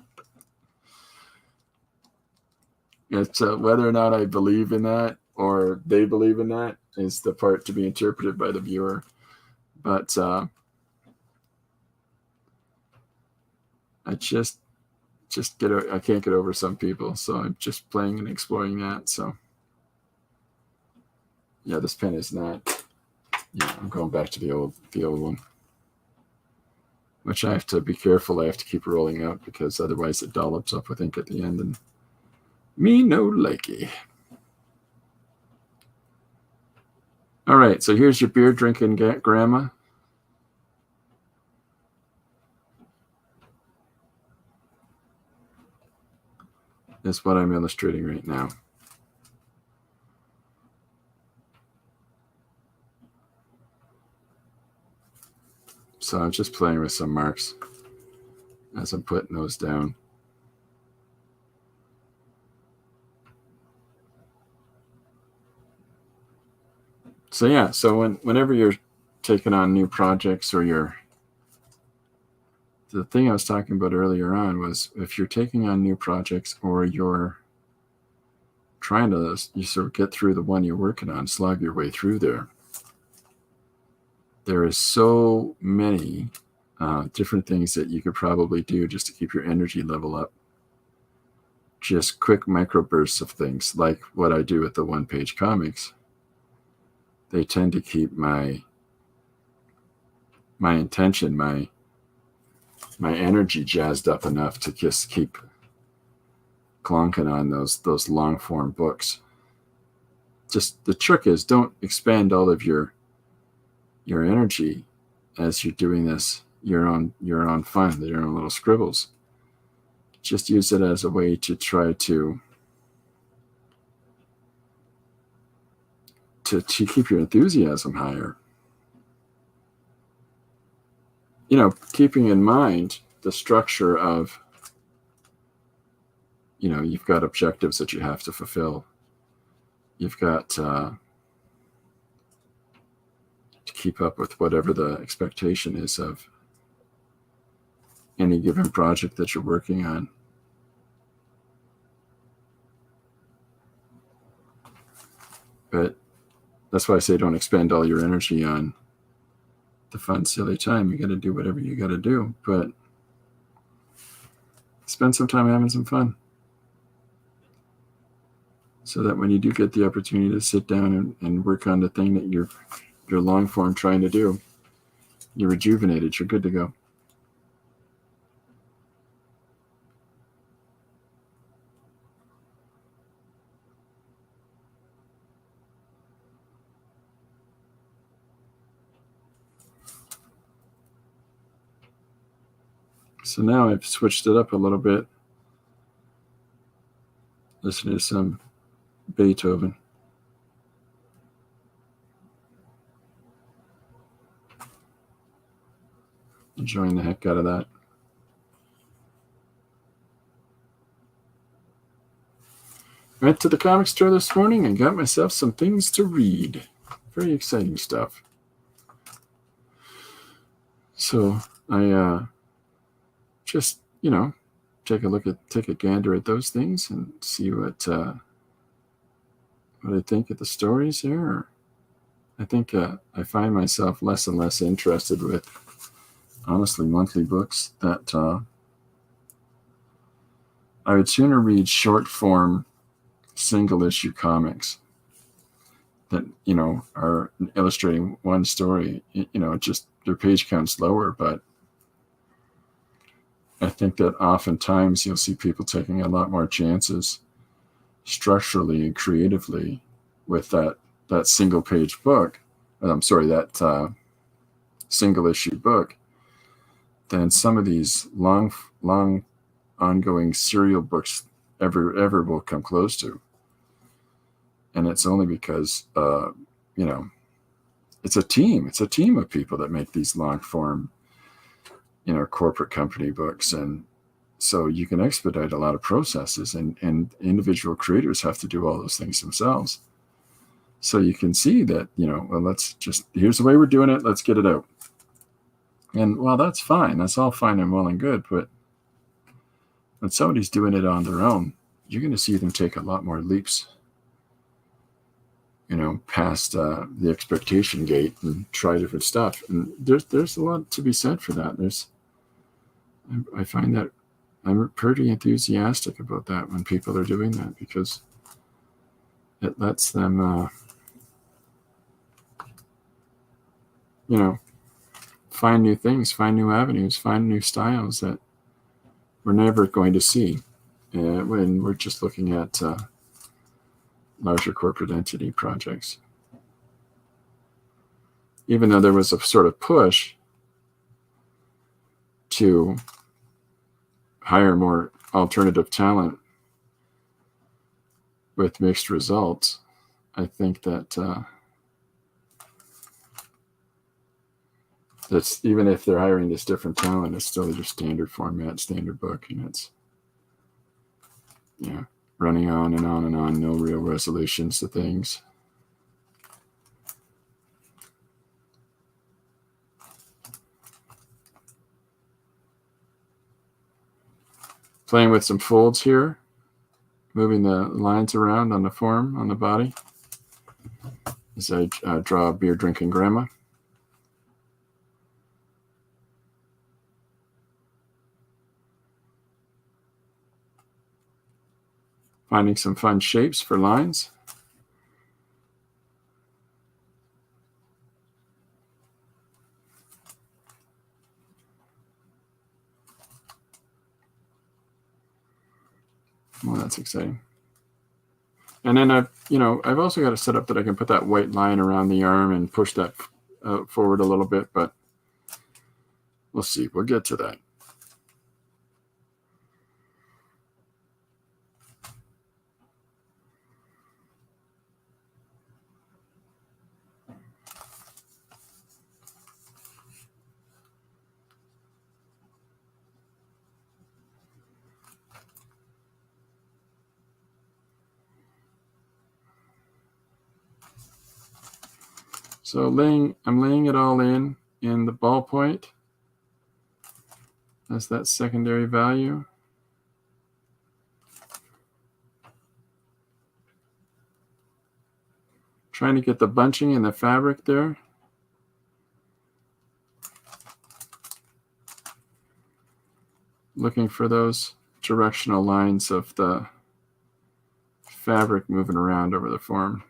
it's whether or not I believe in that or they believe in that is the part to be interpreted by the viewer. But I I can't get over some people. So I'm just playing and exploring that. So yeah, this pen is not. Yeah, I'm going back to the old one, which I have to be careful. I have to keep rolling out because otherwise it dollops up, I think, at the end. And Me no likey. All right, so here's your beer drinking grandma. That's what I'm illustrating right now. So I'm just playing with some marks as I'm putting those down. So yeah, so whenever you're taking on new projects, or the thing I was talking about earlier on was, if you're taking on new projects, or you're trying to you sort of get through the one you're working on, slog your way through there is so many different things that you could probably do just to keep your energy level up. Just quick microbursts of things, like what I do with the one-page comics. They tend to keep my intention, my energy jazzed up enough to just keep clonking on those long form books. Just the trick is, don't expend all of your energy as you're doing this, your own fun, your own little scribbles. Just use it as a way to try to keep your enthusiasm higher. You know, keeping in mind the structure of, you know, you've got objectives that you have to fulfill. You've got to keep up with whatever the expectation is of any given project that you're working on. But that's why I say, don't expend all your energy on the fun, silly time. You got to do whatever you got to do, but spend some time having some fun, so that when you do get the opportunity to sit down and work on the thing that you're long form trying to do, you're rejuvenated, you're good to go. So now I've switched it up a little bit, listening to some Beethoven. Enjoying the heck out of that. Went to the comic store this morning and got myself some things to read. Very exciting stuff. So I just, you know, take a gander at those things and see what I think of the stories there. I think I find myself less and less interested with, honestly, monthly books. That I would sooner read short form, single issue comics that, you know, are illustrating one story. You know, just their page count's lower, but I think that oftentimes you'll see people taking a lot more chances structurally and creatively with that single page book. I'm sorry, that single issue book, than some of these long ongoing serial books ever will come close to. And it's only because you know, it's a team of people that make these long form, you know, corporate company books. And so you can expedite a lot of processes, and individual creators have to do all those things themselves. So you can see that, you know, well, here's the way we're doing it, let's get it out. And well, that's fine, that's all fine and well and good, but when somebody's doing it on their own, you're going to see them take a lot more leaps, you know, past the expectation gate, and try different stuff. And there's a lot to be said for that. I find that I'm pretty enthusiastic about that when people are doing that, because it lets them, you know, find new things, find new avenues, find new styles that we're never going to see when we're just looking at larger corporate entity projects. Even though there was a sort of push to hire more alternative talent with mixed results, I think that that's, even if they're hiring this different talent, it's still your standard format, standard book, and it's running on and on and on, no real resolutions to things. Playing with some folds here, moving the lines around on the form, on the body, as I draw beer drinking grandma. Finding some fun shapes for lines. Well, that's exciting. And then I've also got it set up that I can put that white line around the arm and push that forward a little bit, but we'll see. We'll get to that. So I'm laying it all in the ballpoint as that secondary value. Trying to get the bunching in the fabric there. Looking for those directional lines of the fabric moving around over the form.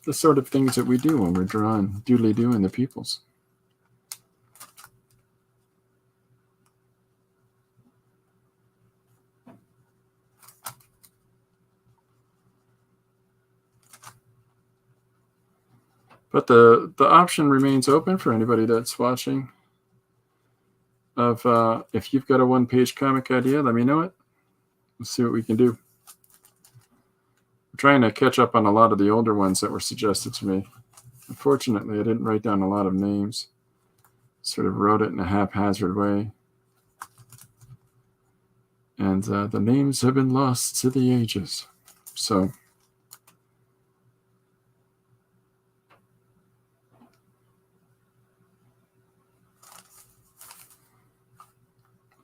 The sort of things that we do when we're doing the peoples. But the option remains open for anybody that's watching. Of if you've got a one-page comic idea, let me know it. Let's see what we can do. I'm trying to catch up on a lot of the older ones that were suggested to me. Unfortunately, I didn't write down a lot of names. Sort of wrote it in a haphazard way. And the names have been lost to the ages. So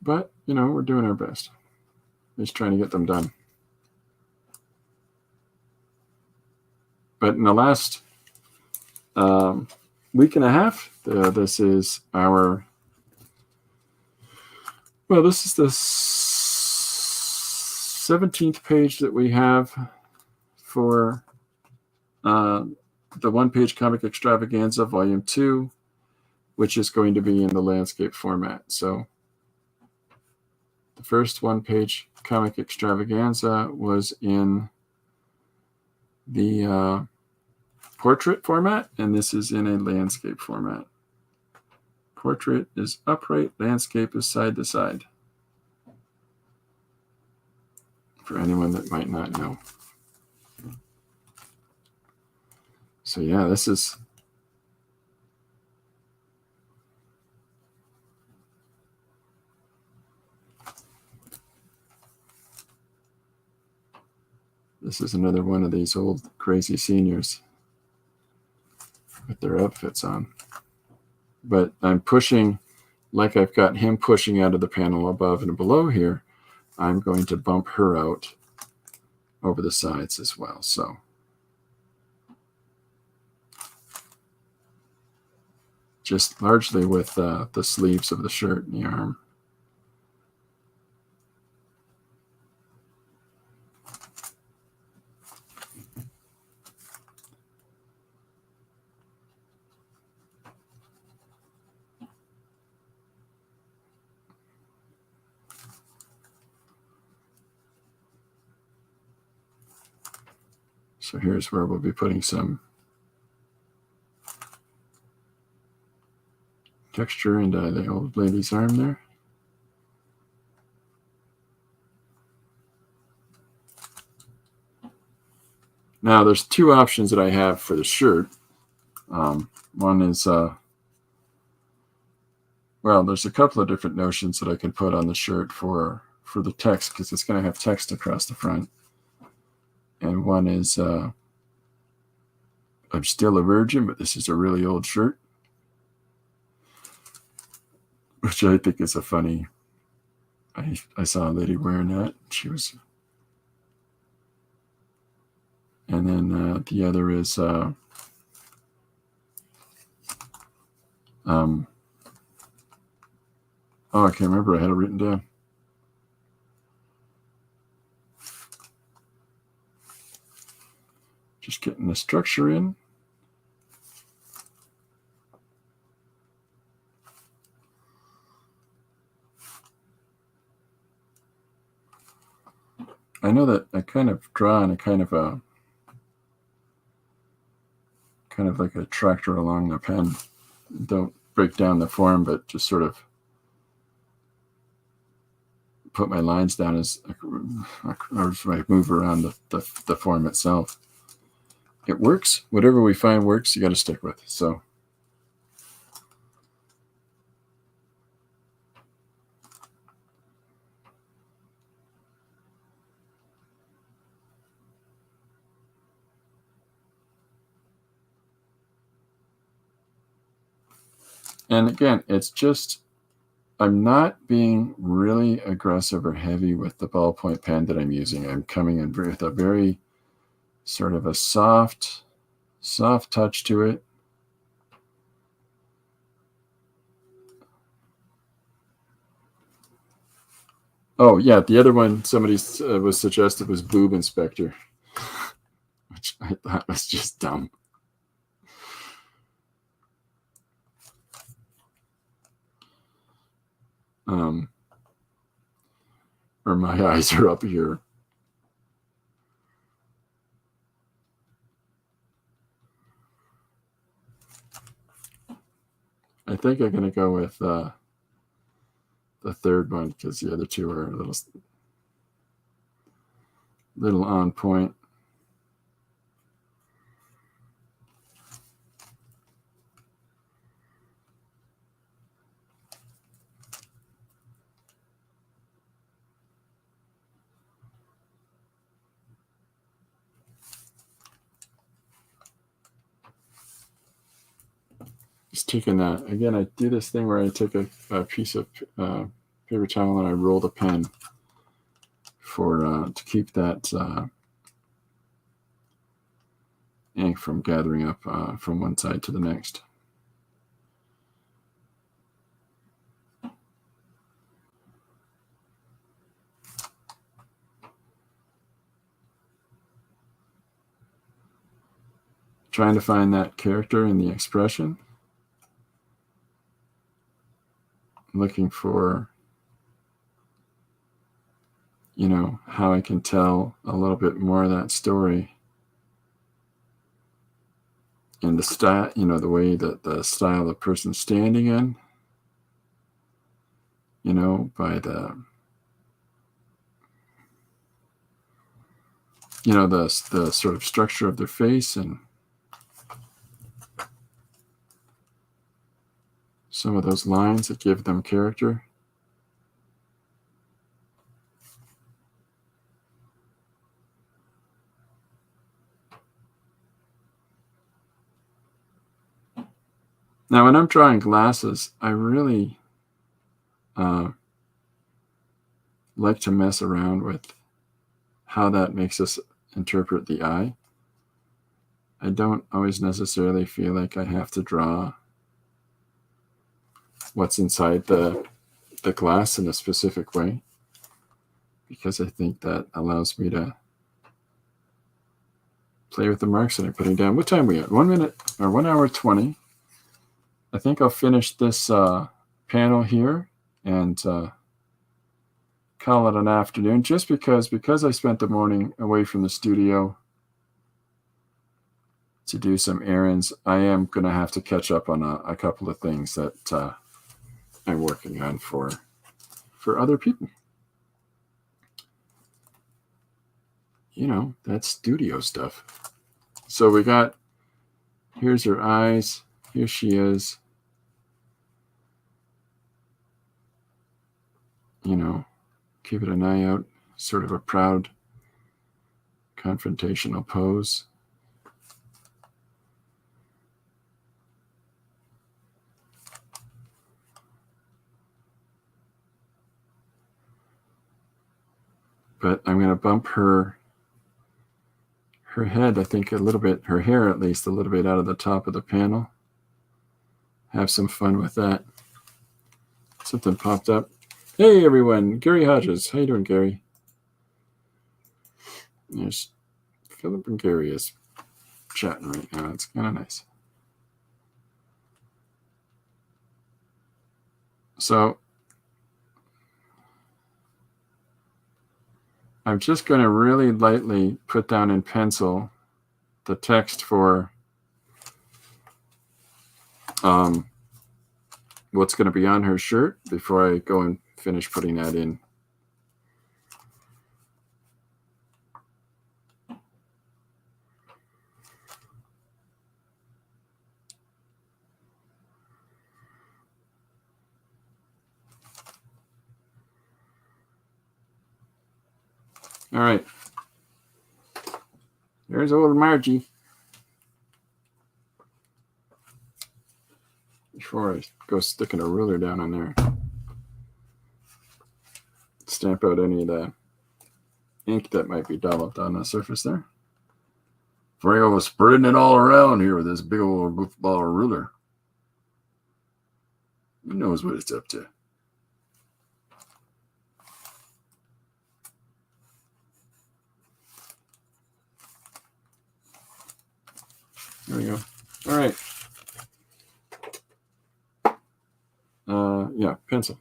but, we're doing our best. Just trying to get them done. But in the last week and a half, this is the 17th page that we have for the one-page comic extravaganza, volume 2, which is going to be in the landscape format. So the first one-page comic extravaganza was in the portrait format, and this is in a landscape format. Portrait is upright, landscape is side to side. For anyone that might not know. So yeah, this is another one of these old crazy seniors with their outfits on. But I'm pushing, like I've got him pushing out of the panel above and below here, I'm going to bump her out over the sides as well. So just largely with the sleeves of the shirt and the arm. So here's where we'll be putting some texture into the old lady's arm there. Now there's two options that I have for the shirt. One is, well, there's a couple of different notions that I can put on the shirt for the text, because it's going to have text across the front. And one is, I'm still a virgin, but this is a really old shirt, which I think is a funny. I saw a lady wearing that. She was. And then the other is, oh, I can't remember. I had it written down. Just getting the structure in. I know that I kind of draw in a kind of like a tractor along the pen. Don't break down the form, but just sort of put my lines down as I move around the form itself. It works. Whatever we find works, you got to stick with. So. And again, it's just, I'm not being really aggressive or heavy with the ballpoint pen that I'm using. I'm coming in with a very sort of a soft touch to it. Oh, yeah, the other one somebody was suggested was Boob Inspector, which I thought was just dumb. Or my eyes are up here. I think I'm going to go with the third one, because the other two are a little on point. Just taking that again. I do this thing where I take a piece of paper towel and I roll the pen to keep that ink from gathering up from one side to the next. Trying to find that character in the expression. Looking for, how I can tell a little bit more of that story. And the style, the way that the style the person's standing in, by the, the sort of structure of their face and some of those lines that give them character. Now, when I'm drawing glasses, I really like to mess around with how that makes us interpret the eye. I don't always necessarily feel like I have to draw what's inside the glass in a specific way, because I think that allows me to play with the marks that I'm putting down. What time are we at? 1 minute or 1 hour 20. I think I'll finish this panel here and call it an afternoon, just because I spent the morning away from the studio. to do some errands. I am going to have to catch up on a couple of things that I'm working on for other people. You know, that's studio stuff. So we got, here's her eyes. Here she is. You know, keep it an eye out. Sort of a proud, confrontational pose. But I'm going to bump her head, I think, a little bit, her hair at least, a little bit out of the top of the panel. Have some fun with that. Something popped up. Hey, everyone. Gary Hodges. How you doing, Gary? There's Philip and Gary is chatting right now. It's kind of nice. So I'm just going to really lightly put down in pencil the text for what's going to be on her shirt before I go and finish putting that in. All right. There's old Margie. Before I go sticking a ruler down on there, stamp out any of the ink that might be dolloped on the surface there. Before I go spreading it all around here with this big old goofball ruler. Who knows what it's up to? There we go. All right. Yeah, pencil.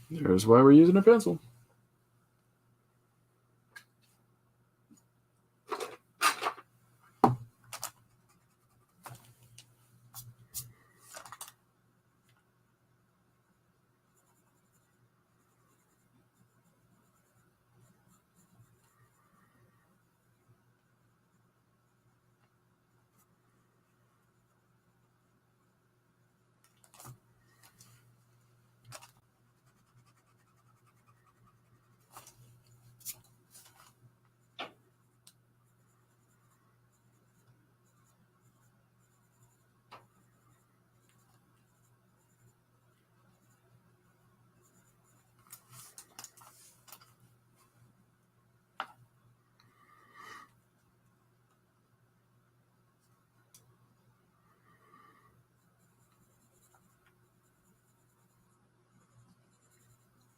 There's why we're using a pencil.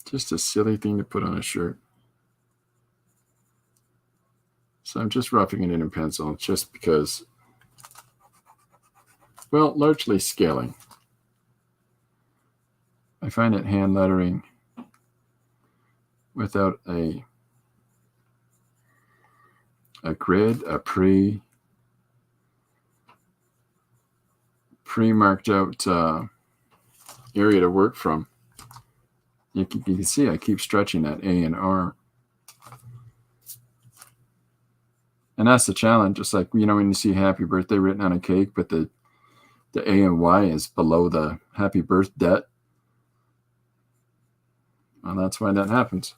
Just a silly thing to put on a shirt. So I'm just roughing it in pencil just because, well, largely scaling. I find that hand lettering without a grid, a pre-marked out area to work from. You can see I keep stretching that A and R. And that's the challenge. Just like, you know, when you see happy birthday written on a cake, but the A and Y is below the happy birthday. Well, that's why that happens.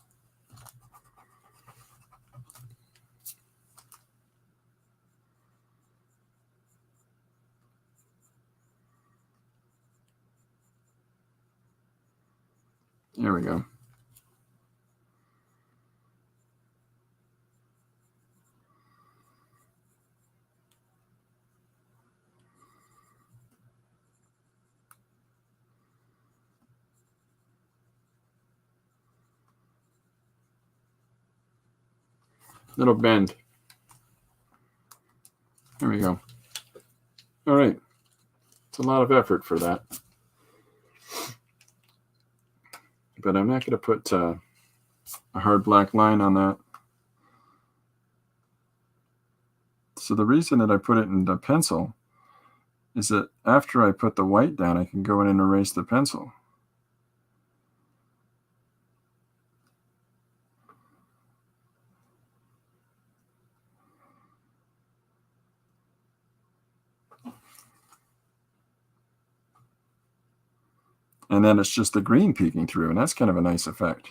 There we go. Little bend. There we go. All right. It's a lot of effort for that. But I'm not going to put a hard black line on that. So the reason that I put it in the pencil is that after I put the white down, I can go in and erase the pencil. And then it's just the green peeking through, and that's kind of a nice effect.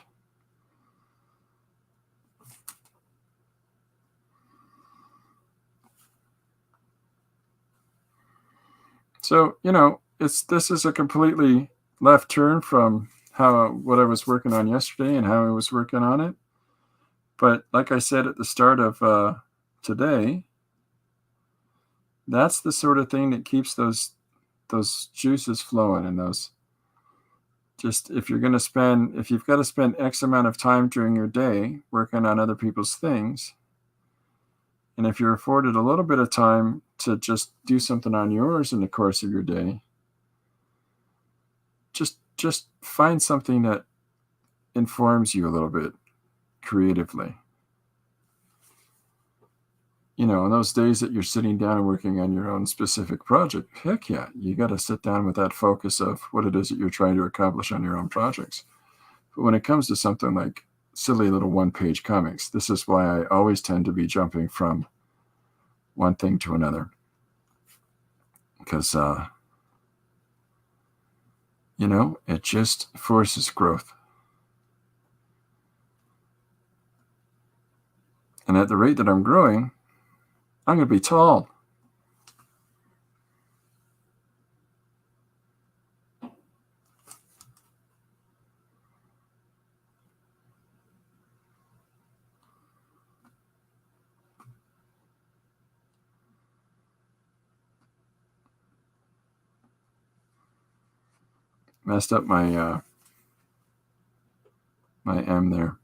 So, this is a completely left turn from what I was working on yesterday and how I was working on it. But like I said at the start of today, that's the sort of thing that keeps those juices flowing, and those, just if you've got to spend X amount of time during your day working on other people's things, and if you're afforded a little bit of time to just do something on yours in the course of your day, just find something that informs you a little bit creatively. On those days that you're sitting down and working on your own specific project, heck yeah, you got to sit down with that focus of what it is that you're trying to accomplish on your own projects. But when it comes to something like silly little one-page comics, this is why I always tend to be jumping from one thing to another. Because, it just forces growth. And at the rate that I'm growing, I'm going to be tall. Messed up my my M there.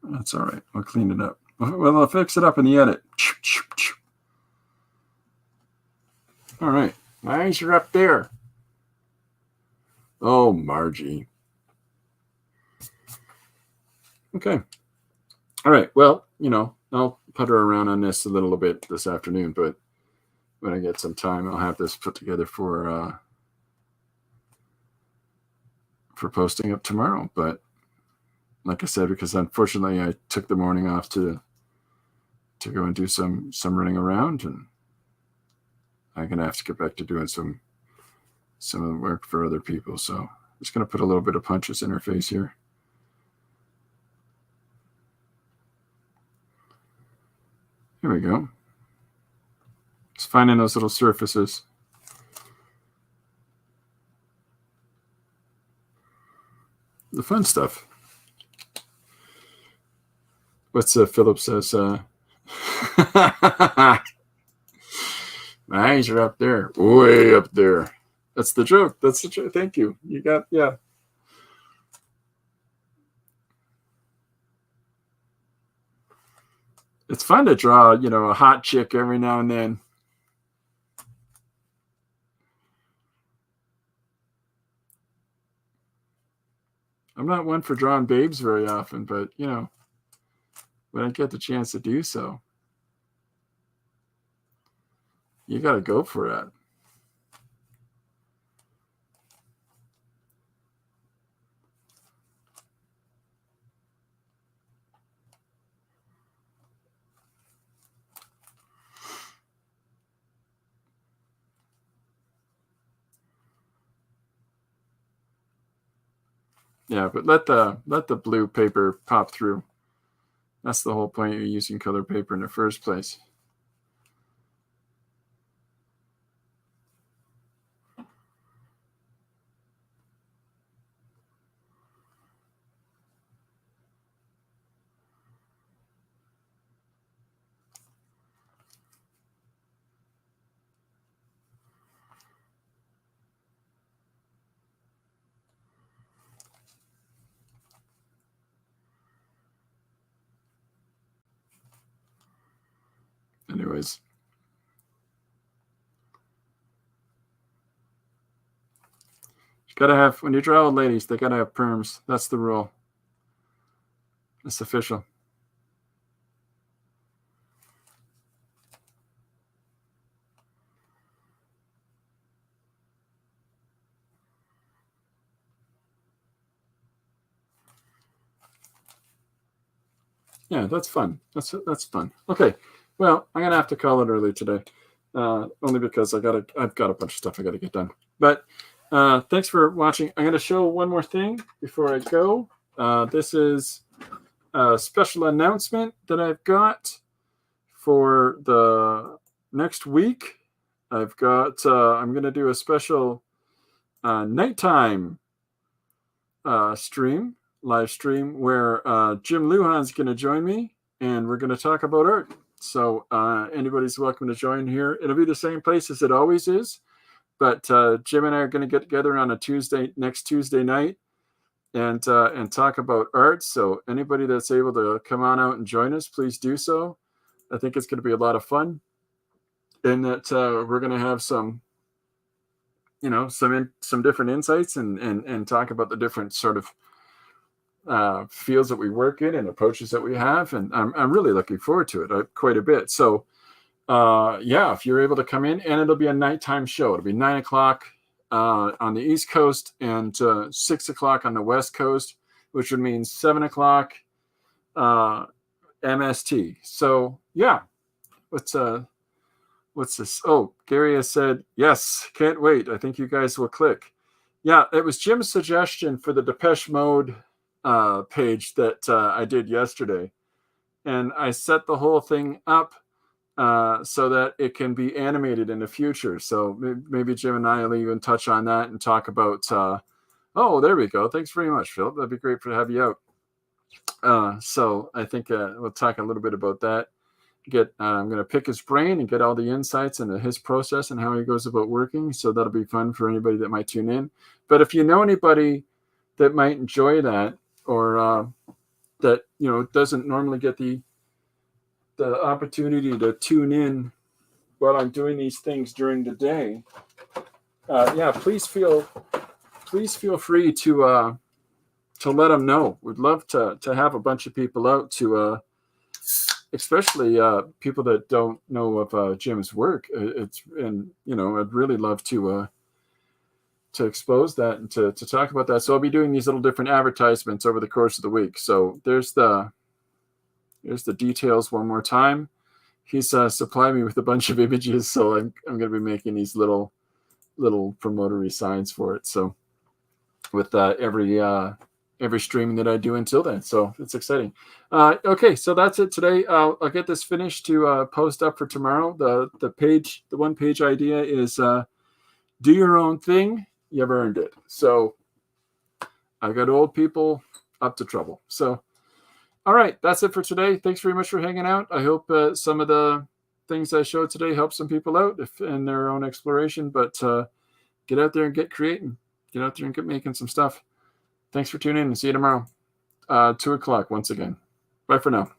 That's all right. I'll clean it up. Well, I'll fix it up in the edit. All right. My eyes are up there. Oh, Margie. Okay. All right. Well, I'll putter around on this a little bit this afternoon, but when I get some time, I'll have this put together for posting up tomorrow. But like I said, because unfortunately I took the morning off to go and do some running around, and I'm gonna have to get back to doing some of the work for other people. So I'm just gonna put a little bit of punches interface here. Here we go. Just finding those little surfaces. The fun stuff. What's Philip says? My eyes are up there, way up there. That's the joke. That's the joke. Thank you. You got, yeah. It's fun to draw, a hot chick every now and then. I'm not one for drawing babes very often, but, when I get the chance to do so, you got to go for it. Yeah, but let the blue paper pop through. That's the whole point of using color paper in the first place. anyways. You gotta have, when you draw old ladies, they gotta have perms. That's the rule. It's official. Yeah, that's fun. That's fun. Okay, well, I'm gonna have to call it early today, only because I've got a bunch of stuff I got to get done. But thanks for watching. I'm gonna show one more thing before I go. This is a special announcement that I've got for the next week. I've got I'm gonna do a special nighttime live stream where Jim Luhan's going to join me, and we're going to talk about art. So anybody's welcome to join here. It'll be the same place as it always is, but Jim and I are going to get together on next Tuesday night, and talk about art. So anybody that's able to come on out and join us, please do so. I think it's going to be a lot of fun, and that we're going to have some different insights and talk about the different sort of fields that we work in and approaches that we have, and I'm really looking forward to it quite a bit. So if you're able to come in, and it'll be a nighttime show. It'll be 9 o'clock on the East Coast and 6 o'clock on the West Coast, which would mean 7 o'clock MST. So yeah, what's this? Oh, Gary has said, yes, can't wait. I think you guys will click. Yeah, it was Jim's suggestion for the Depeche Mode page that I did yesterday. And I set the whole thing up so that it can be animated in the future. So maybe Jim and I will even touch on that and talk about, oh, there we go. Thanks very much, Phil. That'd be great to have you out. So I think we'll talk a little bit about that. I'm going to pick his brain and get all the insights into his process and how he goes about working. So that'll be fun for anybody that might tune in. But if you know anybody that might enjoy that, or that doesn't normally get the opportunity to tune in while I'm doing these things during the day, please feel free to let them know. We'd love to have a bunch of people out to. Especially people that don't know of Jim's work. I'd really love to expose that and to talk about that. So I'll be doing these little different advertisements over the course of the week. So there's the details one more time. He's supplied me with a bunch of images, so I'm going to be making these little promotory signs for it. So with every streaming that I do until then. So it's exciting. Okay, so that's it today. I'll get this finished to post up for tomorrow. The one page idea is do your own thing. You've earned it. So I got old people up to trouble. So, all right, that's it for today. Thanks very much for hanging out. I hope some of the things I showed today help some people out in their own exploration, but get out there and get creating. Get out there and get making some stuff. Thanks for tuning in, and see you tomorrow. 2 o'clock once again. Bye for now.